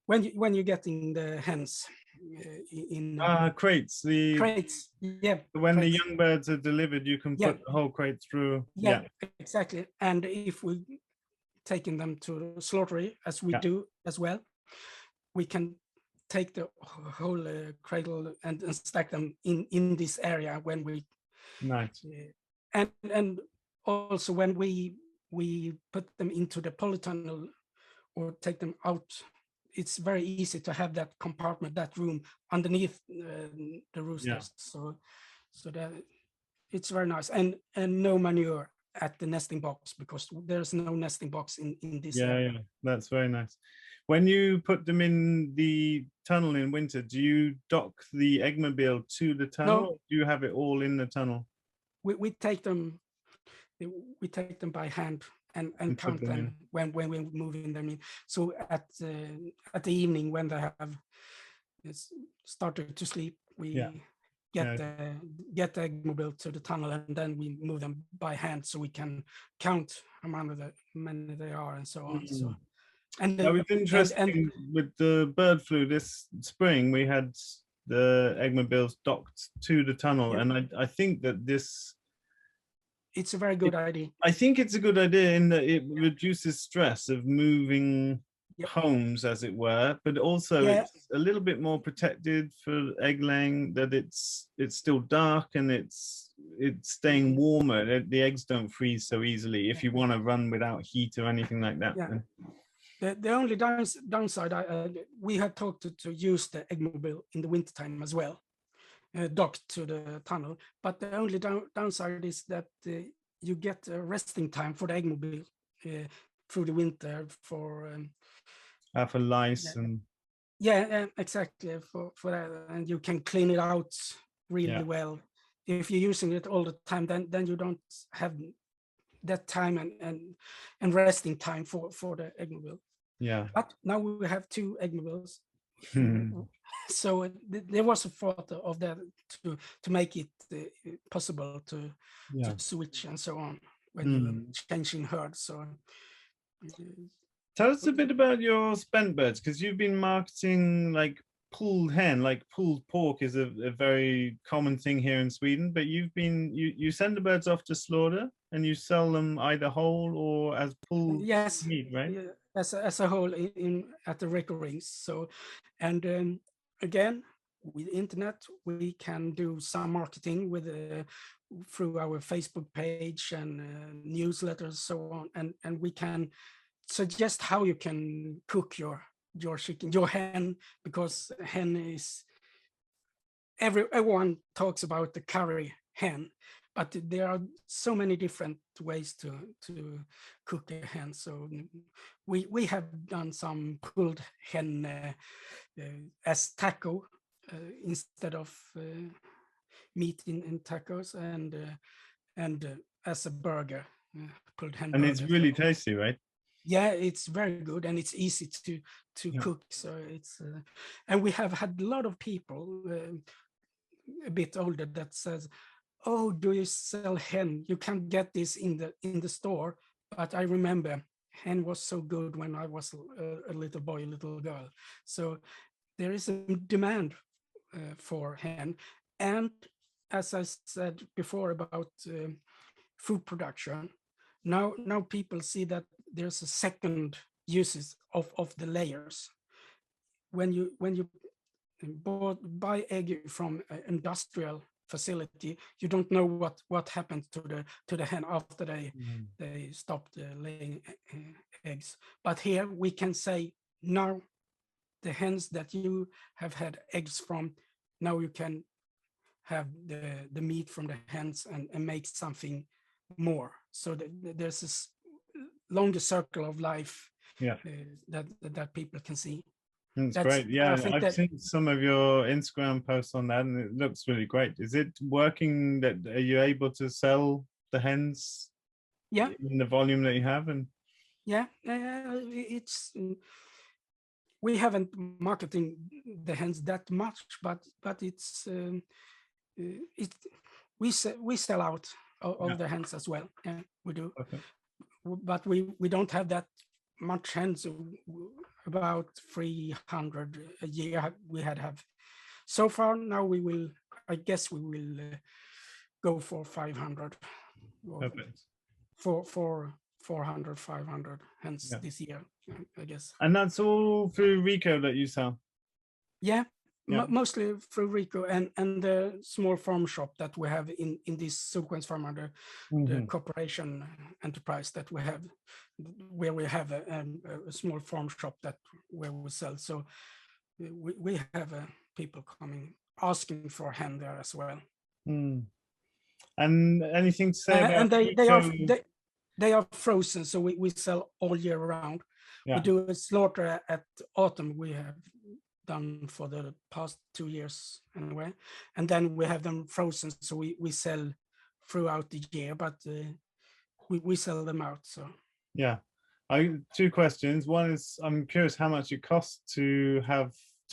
When you're getting the hens in crates. Crates. When crates. the young birds are delivered, you can put the whole crate through. Exactly. And if we taking them to the slaughtery, as we do as well, we can take the whole cradle and stack them in this area when we and also when we put them into the polytunnel or take them out, it's very easy to have that compartment, that room underneath the roosters. So that it's very nice, and no manure at the nesting box, because there's no nesting box in this area. That's very nice. When you put them in the tunnel in winter, do you dock the eggmobile to the tunnel? No. Or do you have it all in the tunnel? We take them by hand and count them when we're moving them in. So at the evening, when they have started to sleep, we get the eggmobile to the tunnel, and then we move them by hand so we can count how many they are and so on. So. And it was interesting with the bird flu this spring. We had the eggmobiles docked to the tunnel, and I think that this it's a very good idea. I think it's a good idea in that it reduces stress of moving Yep. homes, as it were, but also Yeah. it's a little bit more protected for egg laying, that it's still dark and it's staying warmer. The eggs don't freeze so easily if you want to run without heat or anything like that. Yeah. The only downside, we had talked to use the eggmobile in the wintertime as well, docked to the tunnel. But the only downside is that you get a resting time for the eggmobile through the winter for lice and exactly for that, and you can clean it out really well. If you're using it all the time, then you don't have that time and resting time for the eggmobile. Yeah. But now we have 2 eggmobiles. So there was a thought of that to make it possible to switch and so on when you're changing herds. So tell us a bit about your spent birds, because you've been marketing like pulled hen, like pulled pork is a very common thing here in Sweden, but you send the birds off to slaughter and you sell them either whole or as pulled meat, right? As a whole at the Regenerative. So, and again, with internet, we can do some marketing with through our Facebook page and newsletters, so on, and we can suggest how you can cook your chicken, your hen, because hen is everyone talks about the curry hen, but there are so many different ways to cook a hen. So we have done some pulled hen as taco instead of meat in tacos, and as a burger, pulled hen. And burger. it's really tasty, right? Yeah, it's very good and it's easy to cook. So it's and we have had a lot of people a bit older that says, "Oh, do you sell hen? You can't get this in the store." But I remember hen was so good when I was a little boy, a little girl. So there is a demand for hen, and as I said before about food production, now people see that there's a second uses of the layers. When you buy egg from an industrial facility, you don't know what happened to the hen after they stopped laying eggs. But here we can say, now the hens that you have had eggs from, now you can have the meat from the hens and make something more. So there's this longer circle of life that people can see. That's great. Yeah, I've seen some of your Instagram posts on that, and it looks really great. Is it working? That are you able to sell the hens? Yeah, in the volume that you have, and it's we haven't marketing the hens that much, but it's we sell out of the hens as well. Yeah, we do. Okay. But we don't have that much hens. About 300 a year we have so far. Now I guess we will go for 500 for 400 500 hens this year, I guess. And that's all through Rico that you sell? Yeah, mostly through Rico and the small farm shop that we have in this sequence farm under the corporation enterprise that we have, where we have a small farm shop where we sell. So we have people coming asking for hen there as well. And anything to say about and they are frozen, so we sell all year round. We do a slaughter at autumn. We have done for the past 2 years anyway, and then we have them frozen, so we sell throughout the year, but we sell them out. So two questions. One is, I'm curious how much it costs to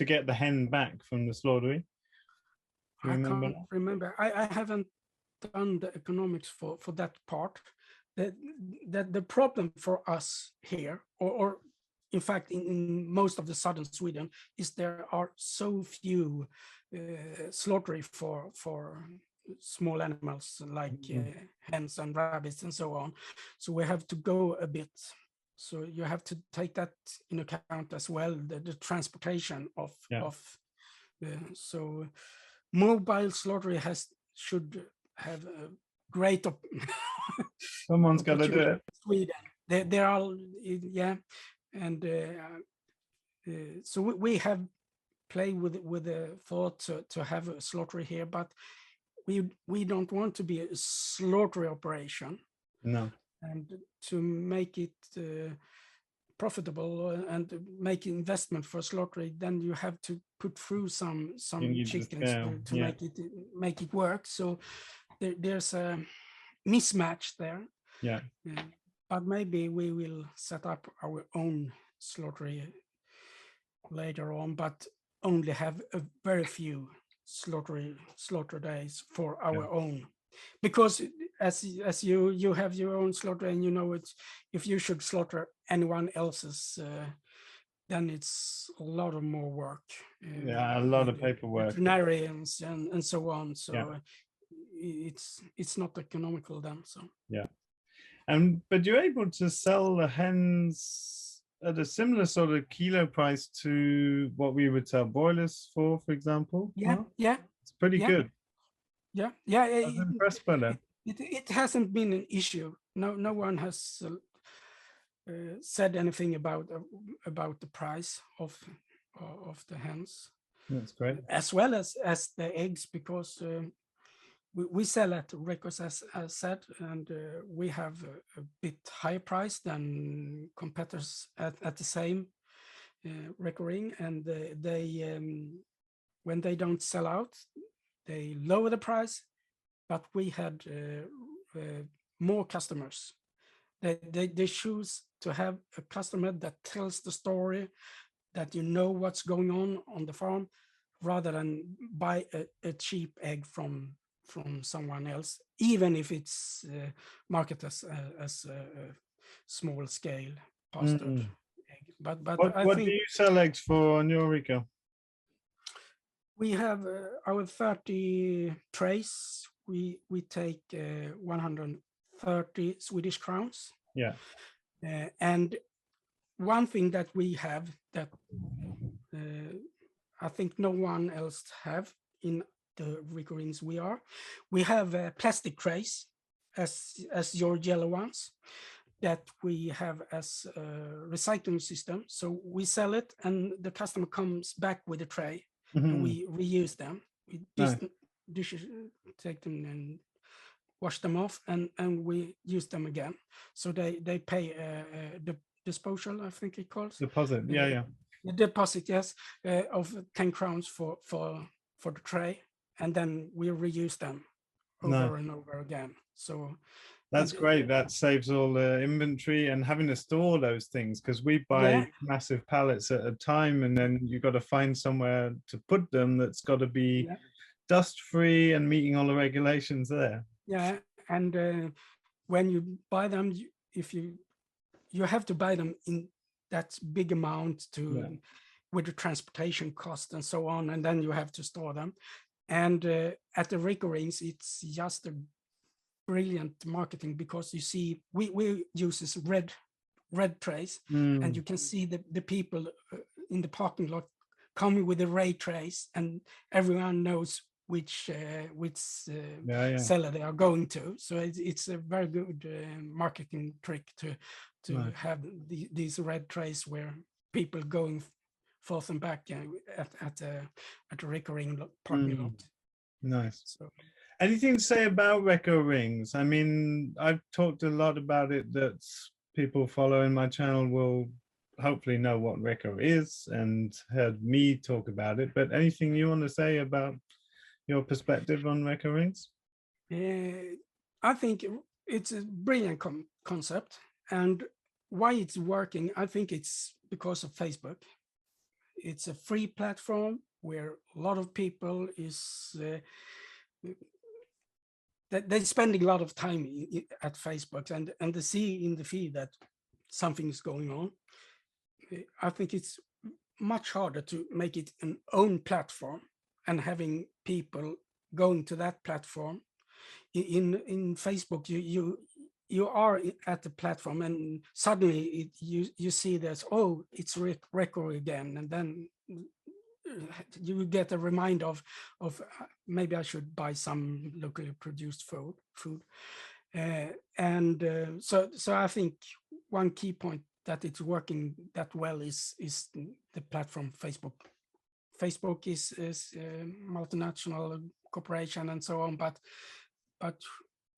get the hen back from the slaughtery. I can't remember. I haven't done the economics for that part. The problem for us here, or in fact in most of the southern Sweden, is there are so few slaughtery for small animals like hens and rabbits and so on. So we have to go a bit. So you have to take that in account as well, the transportation of so mobile slaughtering should have a great Someone's got to do it. Sweden. There are and so we have played with the thought to have a slaughtery here, but we don't want to be a slaughtery operation. No. And to make it profitable and make investment for slaughtering, then you have to put through some chickens to make it work. So there's a mismatch there. Yeah. But maybe we will set up our own slaughtery later on, but only have a very few slaughter days for our own. Because as you have your own slaughter, and you know it's, if you should slaughter anyone else's, then it's a lot of more work. A lot of paperwork. Veterinarians and so on. So it's not economical then. So but you're able to sell the hens at a similar sort of kilo price to what we would sell broilers for example. It's pretty good. I'm impressed by that. It hasn't been an issue. No one has said anything about the price of the hens. That's great. As well as the eggs, because we sell at records as said, and we have a bit higher price than competitors at the same recording, and they when they don't sell out, they lower the price. But we had more customers. They choose to have a customer that tells the story, that you know what's going on the farm, rather than buy a cheap egg from someone else, even if it's marketed as a small scale pastured egg. But what do you sell eggs for on your retail? We have our 30 trays. We take 130 Swedish crowns. Yeah. And one thing that we have that I think no one else have in the recordings we have plastic trays as your yellow ones that we have as a recycling system. So we sell it and the customer comes back with a tray and we reuse them. We take them and wash them off and we use them again. So they pay the disposal, I think it calls. Deposit, The deposit, yes, of 10 crowns for the tray, and then we reuse them over and over again. So that's great. That saves all the inventory and having to store those things, because we buy massive pallets at a time, and then you've got to find somewhere to put them that's got to be dust free and meeting all the regulations there. Yeah, and when you buy them, you have to buy them in that big amount with the transportation cost and so on, and then you have to store them. And at the recordings, it's just a brilliant marketing, because you see we use this red trays, and you can see the people in the parking lot coming with the red trays, and everyone knows which seller they are going to. So it's a very good marketing trick to have these red trays where people going forth and back at a recurring parking lot. Nice. So, anything to say about Reco rings? I mean, I've talked a lot about it, that people following my channel will hopefully know what Reco is and heard me talk about it. But anything you want to say about your perspective on Reco rings? I think it's a brilliant concept, and why it's working, I think it's because of Facebook. It's a free platform where a lot of people they're spending a lot of time at Facebook, and they see in the feed that something is going on. I think it's much harder to make it an own platform and having people going to that platform. In Facebook, you are at the platform, and suddenly you see this, oh, it's record again, and then you get a reminder of maybe I should buy some locally produced food. So I think one key point that it's working that well is the platform Facebook. Facebook is multinational corporation and so on, but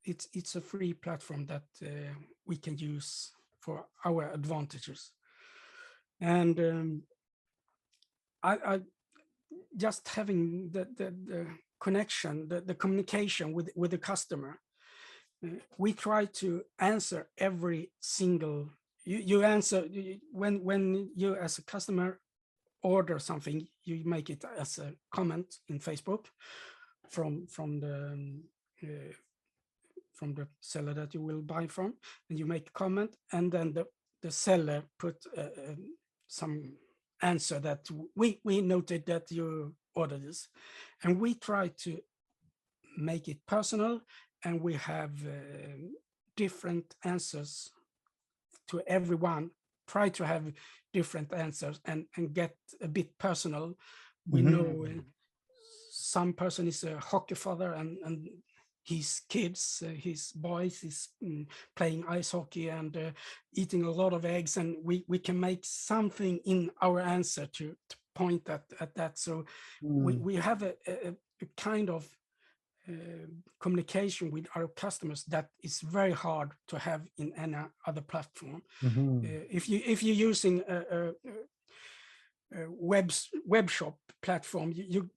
it's a free platform that we can use for our advantages. And I just having the connection, the communication with the customer. We try to answer every single, you answer when you as a customer order something, you make it as a comment in Facebook from the seller that you will buy from, and you make a comment, and then the seller put some answer that we noted that you ordered this, and we try to make it personal, and we have different answers to everyone. Try to have different answers and get a bit personal. We know some person is a hockey father, and his kids, his boys is playing ice hockey and eating a lot of eggs, and we can make something in our answer to point at that. So we have a kind of communication with our customers that is very hard to have in any other platform. If you're using a web shop platform, you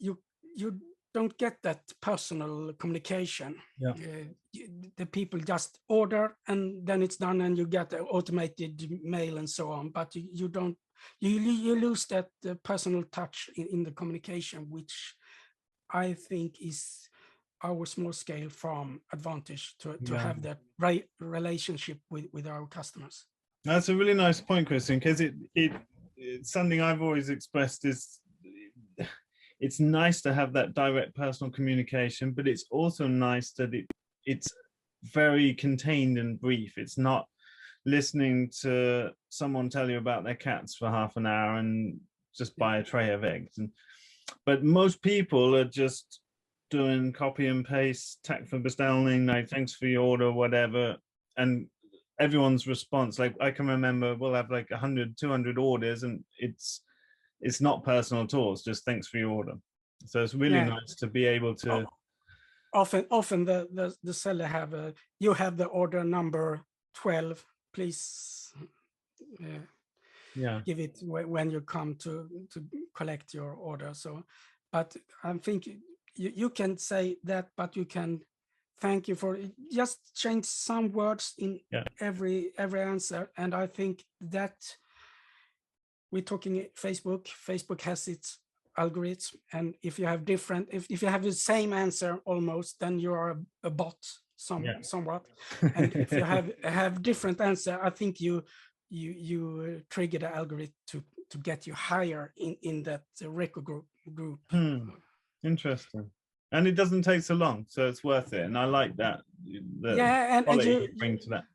don't get that personal communication. The people just order and then it's done, and you get an automated mail and so on, but you don't, you lose that personal touch in the communication, which I think is our small scale farm advantage to have that right relationship with our customers. That's a really nice point, Christian, because it's something I've always expressed is it's nice to have that direct personal communication, but it's also nice that it's very contained and brief. It's not listening to someone tell you about their cats for half an hour and just buy a tray of eggs. But most people are just doing copy and paste, tack for bestelling, like thanks for your order, whatever. And everyone's response, like I can remember we'll have like 100, 200 orders, and it's not personal at all. It's just thanks for your order. So it's really nice to be able to. Often the seller have you have the order number 12. Please give it when you come to collect your order. So, but I think you can say that, but you can thank you for it. Just change some words in every answer, and I think that. We're talking Facebook. Facebook has its algorithms, and if you have different, if you have the same answer almost, then you are a bot somewhat. And if you have different answer, I think you trigger the algorithm to get you higher in that record group. Interesting. And it doesn't take so long, so it's worth it. And I like that. And you bring to that.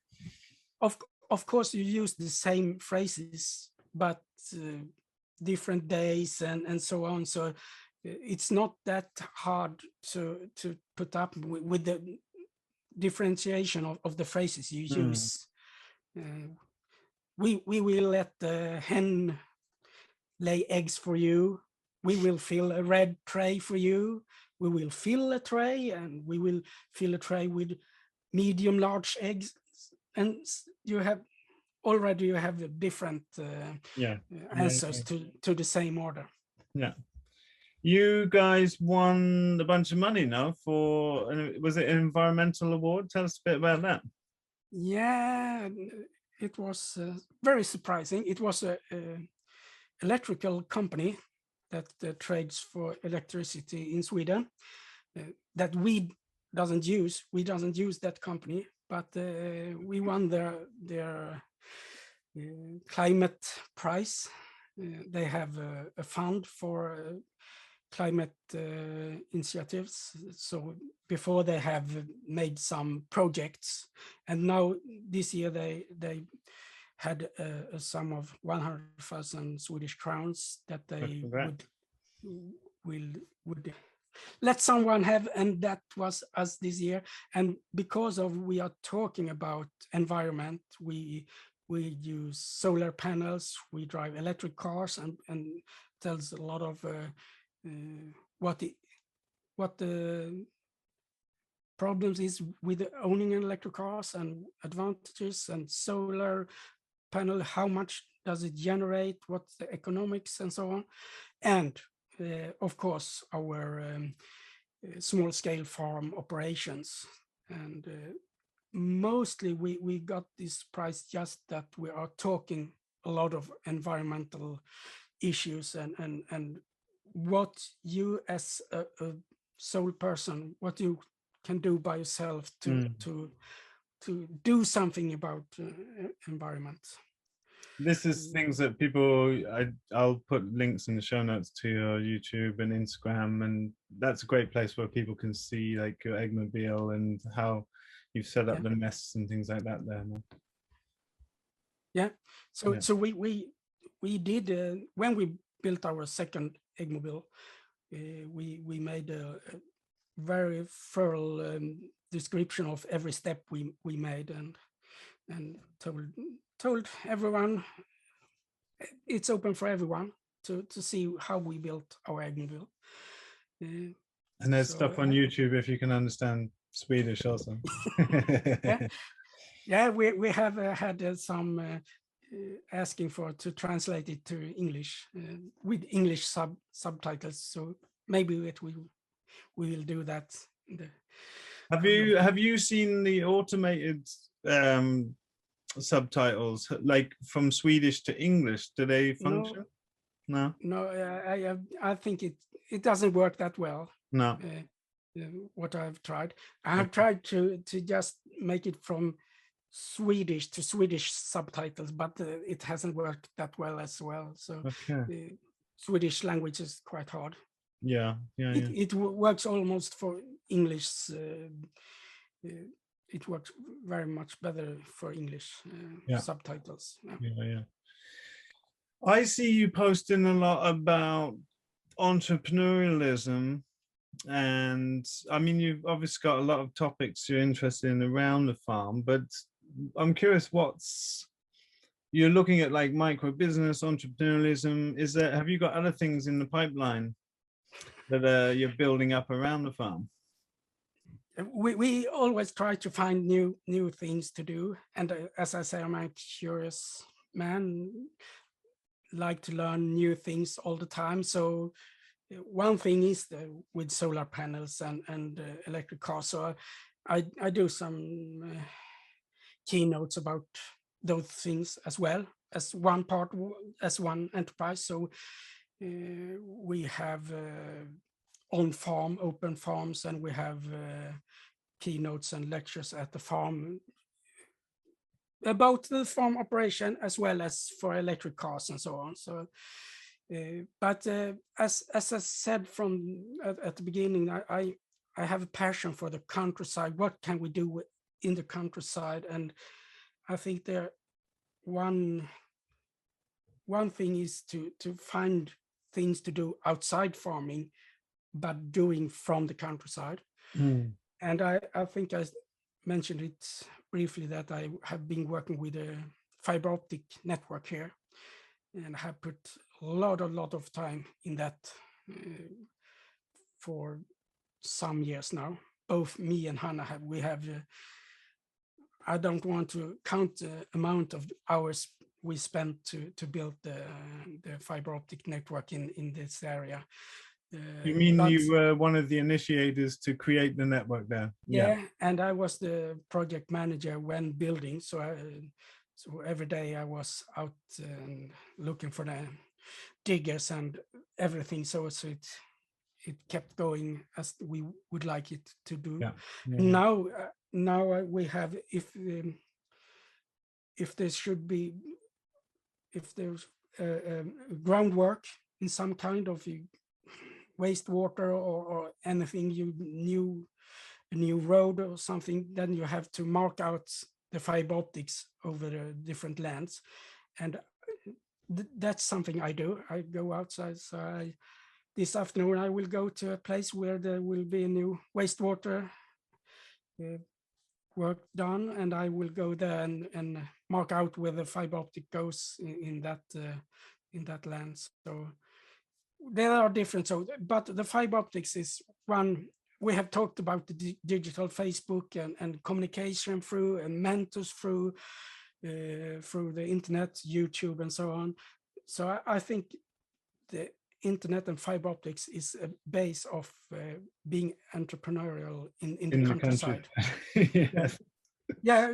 Of course, you use the same phrases, but different days and so on. So it's not that hard to put up with the differentiation of the phrases you use. We will let the hen lay eggs for you. We will fill a red tray for you. We will fill a tray, and we will fill a tray with medium large eggs. And you have different answers to the same order. You guys won a bunch of money now for, was it an environmental award? Tell us a bit about that. Yeah, it was very surprising. It was a electrical company that trades for electricity in Sweden that we doesn't use that company, but we won their climate prize. They have a fund for climate initiatives. So before they have made some projects, and now this year they had a sum of 100,000 Swedish crowns that they would let someone have, and that was us this year. And because of we are talking about environment, we use solar panels, we drive electric cars, and tells a lot of what the problems is with owning an electric cars and advantages, and solar panel, how much does it generate, what's the economics and so on. And of course our small scale farm operations. And mostly we got this prize just that we are talking a lot of environmental issues, and what you as a sole person, what you can do by yourself to do something about environment. This is things that people, I'll put links in the show notes to your YouTube and Instagram, and that's a great place where people can see like your eggmobile and how you've set up the nests and things like that there. Yeah, so we did when we built our second eggmobile, we made a very thorough description of every step we made, and told everyone it's open for everyone to see how we built our eggmobile. And there's stuff on YouTube if you can understand Swedish also. Yeah, we have had some asking for to translate it to English with English subtitles. So maybe we will do that. Have you seen the automated subtitles, like from Swedish to English? Do they function? No. I think it doesn't work that well. No. What I've tried, I have tried to just make it from Swedish to Swedish subtitles, but it hasn't worked that well as well. So the Swedish language is quite hard. It works almost for English. It works very much better for English subtitles. I see you posting a lot about entrepreneurialism, and I mean, you've obviously got a lot of topics you're interested in around the farm, but I'm curious, you're looking at, like micro business, entrepreneurialism. Have you got other things in the pipeline that you're building up around the farm? We always try to find new things to do, and as I say, I'm a curious man, like to learn new things all the time. So one thing is with solar panels and electric cars. So I do some keynotes about those things as well as one part, as one enterprise. So we have on farm open farms, and we have keynotes and lectures at the farm about the farm operation as well as for electric cars and so on. So but as I said from at the beginning, I have a passion for the countryside. What can we do in the countryside? And I think there one thing is to find things to do outside farming, but doing from the countryside. And I think I mentioned it briefly that I have been working with a fiber optic network here, and I have put a lot of time in that for some years now. Both me and Hannah have I don't want to count the amount of hours we spent to build the fiber optic network in this area. You mean you were one of the initiators to create the network there? Yeah, and I was the project manager when building. So every day I was out looking for the diggers and everything. So it kept going as we would like it to do. Now we have, if there's groundwork in some kind of wastewater or anything a new road or something, then you have to mark out the fiber optics over the different lands. And that's something I do. I go outside. So this afternoon, I will go to a place where there will be a new wastewater work done, and I will go there and mark out where the fiber optic goes in that land. So there are different. So, but the fiber optics is one. We have talked about the digital Facebook and communication through and mentors through the internet, YouTube, and so on. So I think the internet and fiber optics is a base of being entrepreneurial in the countryside. Yes. Yeah,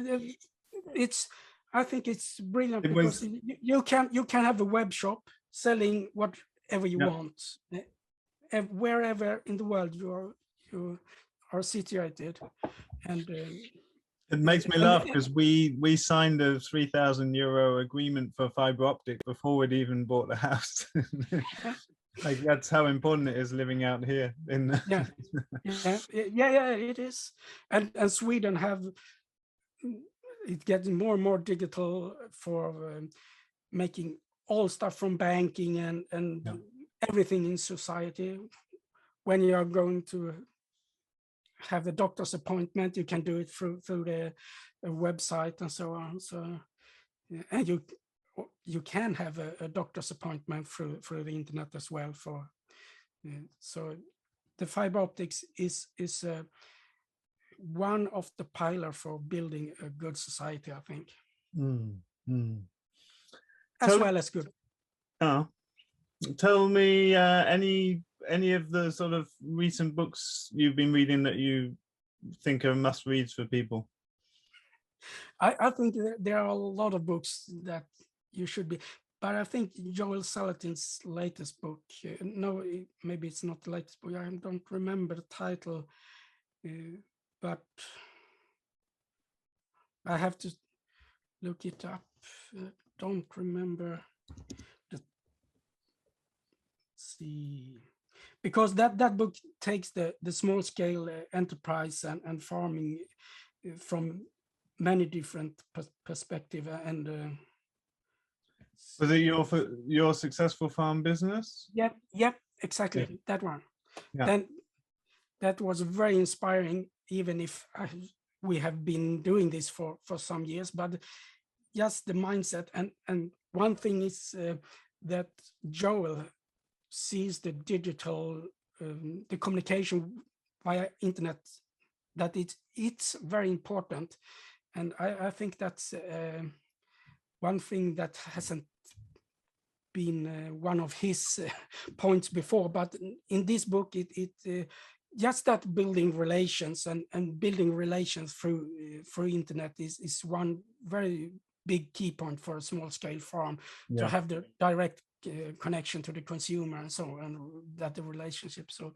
it's. I think it's brilliant because you can have a web shop selling whatever you want, wherever in the world you are situated, and. It makes me laugh because we signed a €3,000 agreement for fiber optic before we'd even bought the house. Like that's how important it is living out here. Yeah, it is. And Sweden have it getting more and more digital for making all stuff from banking and everything in society. When you are going to have a doctor's appointment, you can do it through the website and so on. So, and you can have a doctor's appointment through the internet as well. So the fiber optics is one of the pillars for building a good society, I think, as well as good. Tell me any of the sort of recent books you've been reading that you think are must-reads for people? I think there are a lot of books that you should be, but I think Joel Salatin's latest book, no, maybe it's not the latest book, I don't remember the title, but I have to look it up. Don't remember. See, because that book takes the small scale enterprise and farming from many different perspectives. And was it your successful farm business? Yep, exactly, that one. Then that was very inspiring, even if we have been doing this for some years, but just the mindset. And one thing is that Joel sees the digital, the communication via internet, that it's very important. And I think that's one thing that hasn't been one of his points before, but in this book, it just that building relations and building relations through internet is one very big key point for a small scale farm, to have the direct connection to the consumer and so on, and that the relationship. So,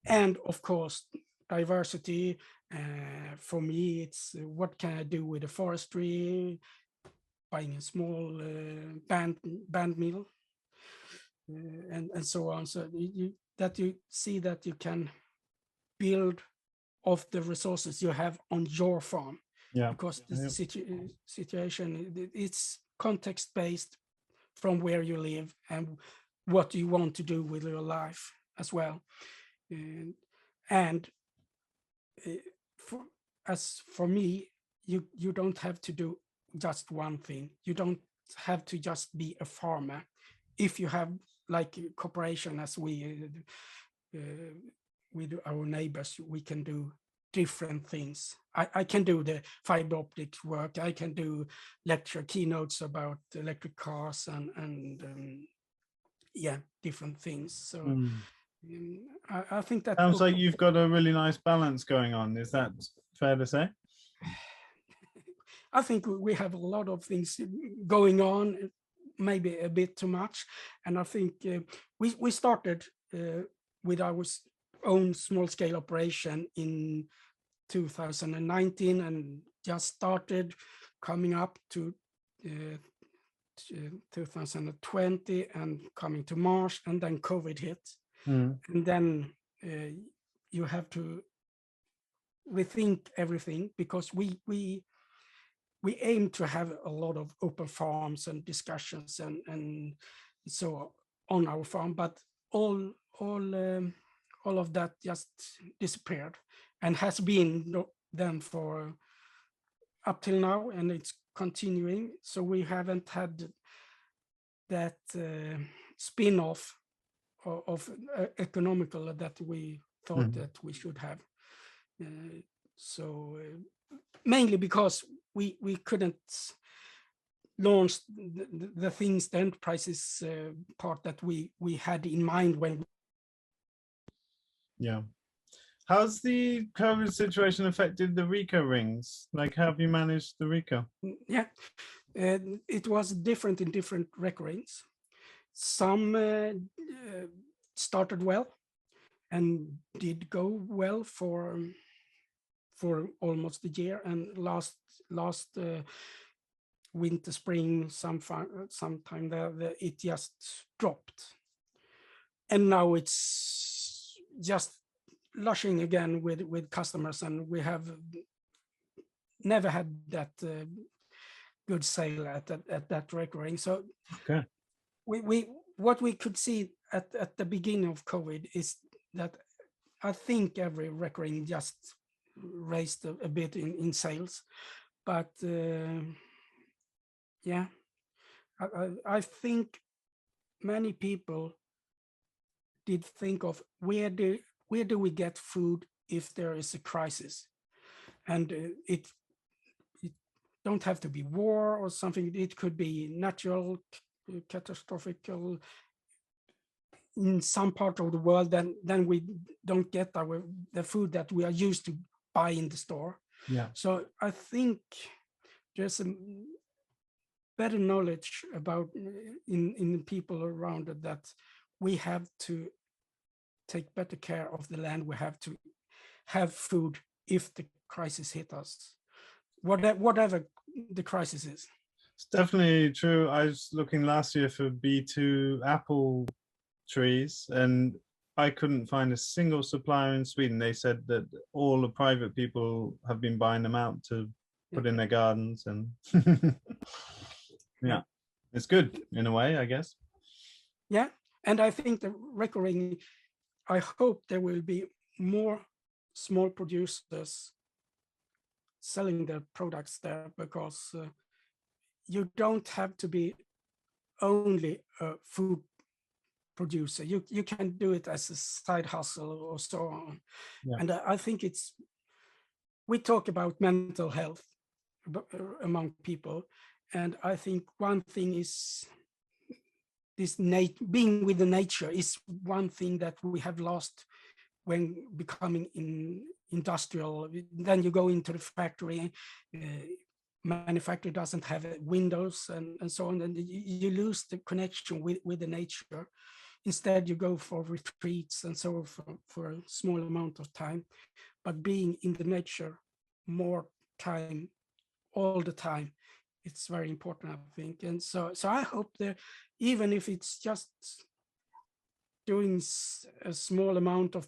and of course diversity, for me it's what can I do with the forestry, buying a small band mill, and so on. So you see that you can build off the resources you have on your farm, because the situation, it's context based from where you live and what you want to do with your life as well. And for me, you don't have to do just one thing. You don't have to just be a farmer. If you have like cooperation, as we with our neighbors, we can do different things. I can do the fiber optic work. I can do lecture keynotes about electric cars and different things. So I think that sounds like you've got a really nice balance going on. Is that fair to say? I think we have a lot of things going on, maybe a bit too much. And I think we started with our own small scale operation in 2019 and just started coming up to 2020 and coming to March, and then COVID hit. Mm. And then you have to rethink everything, because we aim to have a lot of open farms and discussions and so on our farm, but all of that just disappeared, and has been done for up till now, and it's continuing. So we haven't had that spin-off of economical that we thought that we should have. So mainly because we couldn't launch the things, the enterprises part that we had in mind when. Yeah. How's the COVID situation affected the RICO rings? Like, how have you managed the RICO? Yeah, it was different in different recordings. Some started well and did go well for almost a year, and last winter, spring, sometime there, it just dropped, and now it's just lushing again with customers, and we have never had that good sale at that recording. So Okay. What we could see at the beginning of COVID is that I think every recording just raised a bit in sales, but yeah, I think many people did think of where do we get food if there is a crisis, and it don't have to be war or something. It could be natural, catastrophic in some part of the world. Then we don't get the food that we are used to buy in the store. Yeah. So I think there's a better knowledge about in people around it, that we have to take better care of the land. We have to have food if the crisis hit us, whatever the crisis is. It's definitely true. I was looking last year for B2 apple trees, and I couldn't find a single supplier in Sweden. They said that all the private people have been buying them out to put in their gardens, and yeah, it's good in a way, I guess. Yeah, and I think the recording, I hope there will be more small producers selling their products there, because you don't have to be only a food producer. You can do it as a side hustle or so on. Yeah. And I think we talk about mental health among people, and I think one thing is this being with the nature is one thing that we have lost when becoming industrial. Then you go into the factory, manufacturer doesn't have windows and so on, and you lose the connection with the nature. Instead, you go for retreats and so for a small amount of time, but being in the nature more time, all the time, it's very important, I think. And so I hope that even if it's just doing a small amount of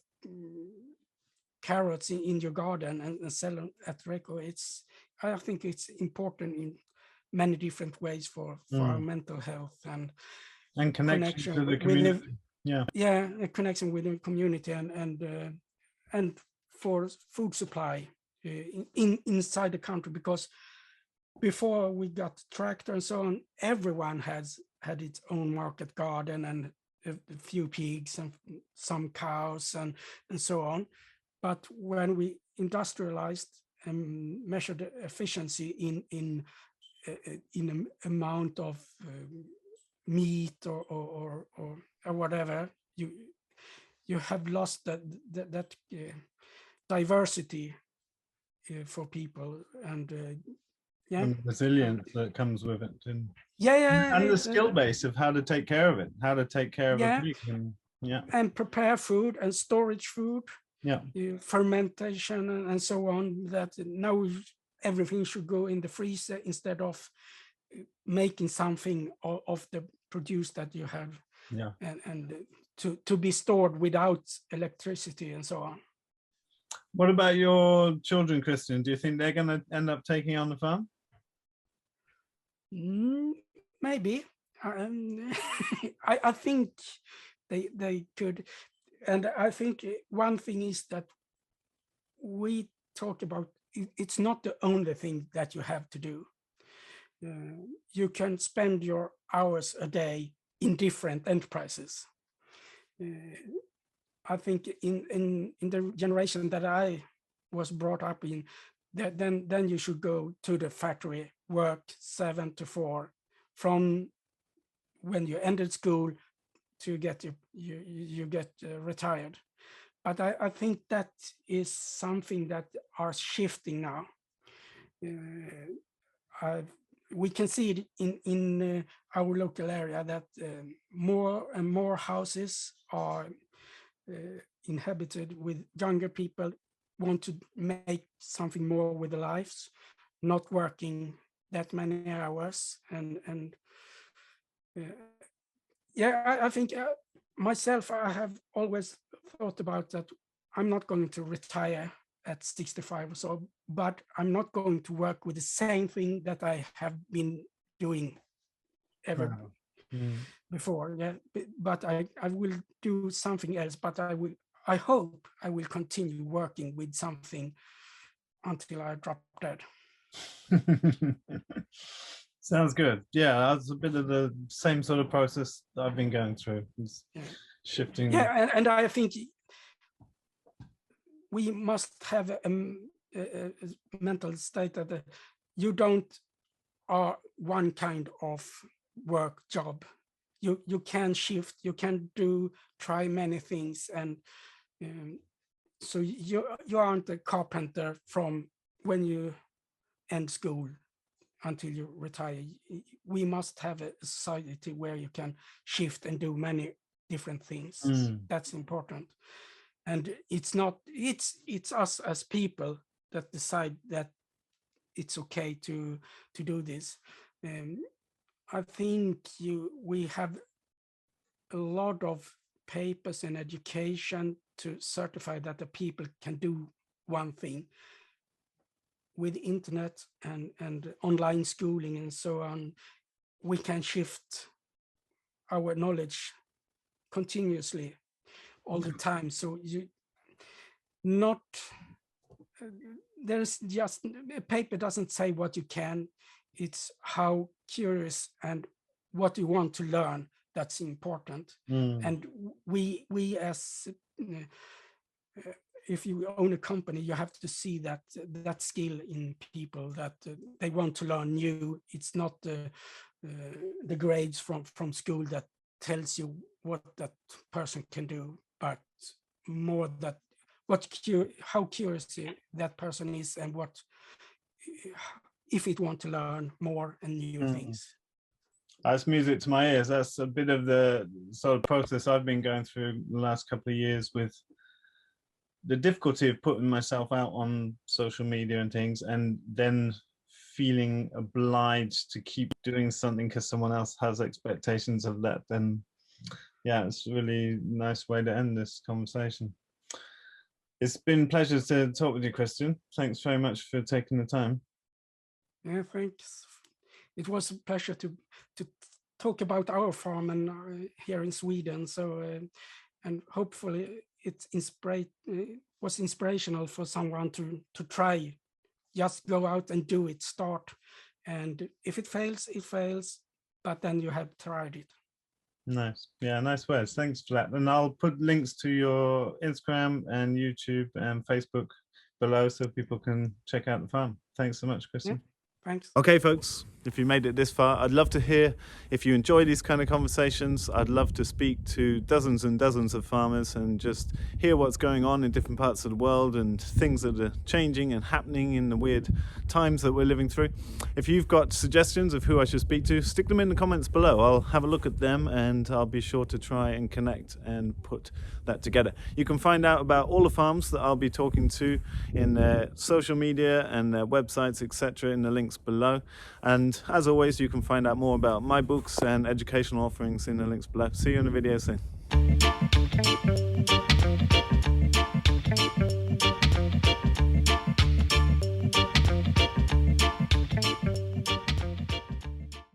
carrots in your garden and sell them at Reco, I think it's important in many different ways for our mental health and connection to the community. A connection with the community and for food supply inside the country, because before we got tractor and so on, everyone had its own market garden and a few pigs and some cows and so on. But when we industrialized and measured the efficiency in an amount of meat or whatever, you have lost that diversity for people, and and the resilience that comes with it, and the skill base of how to take care of it, how to take care of a pig, and prepare food and storage food, yeah, fermentation and so on. That now everything should go in the freezer instead of making something of the produce that you have. Yeah, and to be stored without electricity and so on. What about your children, Christian? Do you think they're going to end up taking on the farm? Maybe. I think they could. And I think one thing is that we talk about, it's not the only thing that you have to do. You can spend your hours a day in different enterprises. I think in the generation that I was brought up in, then you should go to the factory, work 7 to 4 from when you ended school to get you get retired. But I think that is something that are shifting now. We can see it in our local area that more and more houses are inhabited with younger people, want to make something more with their lives, not working that many hours. And yeah, I think myself, I have always thought about that. I'm not going to retire at 65 or so, but I'm not going to work with the same thing that I have been doing ever before. Yeah, but I will do something else. But I hope I will continue working with something until I drop dead. Sounds good. Yeah, that's a bit of the same sort of process that I've been going through. It's shifting. Yeah, and I think we must have a mental state that you don't are one kind of work job. You can shift, you can try many things, and so you aren't a carpenter from when you end school until you retire. We must have a society where you can shift and do many different things. That's important. And it's us as people that decide that it's okay to do this. I think we have a lot of papers and education to certify that the people can do one thing. With internet and online schooling and so on, we can shift our knowledge continuously all the time. So there's just, a paper doesn't say what you can, it's how curious and what you want to learn that's important. And we as if you own a company, you have to see that skill in people, that they want to learn new. It's not the grades from school that tells you what that person can do, but more that how curious that person is, and what if it want to learn more and new things. That's music to my ears. That's a bit of the sort of process I've been going through the last couple of years, with the difficulty of putting myself out on social media and things, and then feeling obliged to keep doing something because someone else has expectations of that. Then yeah, it's a really nice way to end this conversation. It's been a pleasure to talk with you, Christian. Thanks very much for taking the time. Yeah, thanks. It was a pleasure to talk about our farm and here in Sweden. So and hopefully it was inspirational for someone to try. Just go out and do it, start. And if it fails, it fails, but then you have tried it. Nice. Yeah, nice words. Thanks for that. And I'll put links to your Instagram and YouTube and Facebook below so people can check out the farm. Thanks so much, Christian. Yeah, thanks. Okay, folks, if you made it this far, I'd love to hear if you enjoy these kind of conversations. I'd love to speak to dozens and dozens of farmers and just hear what's going on in different parts of the world and things that are changing and happening in the weird times that we're living through. If you've got suggestions of who I should speak to, stick them in the comments below. I'll have a look at them and I'll be sure to try and connect and put that together. You can find out about all the farms that I'll be talking to in their social media and their websites, etc., in the links below. And as always, you can find out more about my books and educational offerings in the links below. See you in the video soon.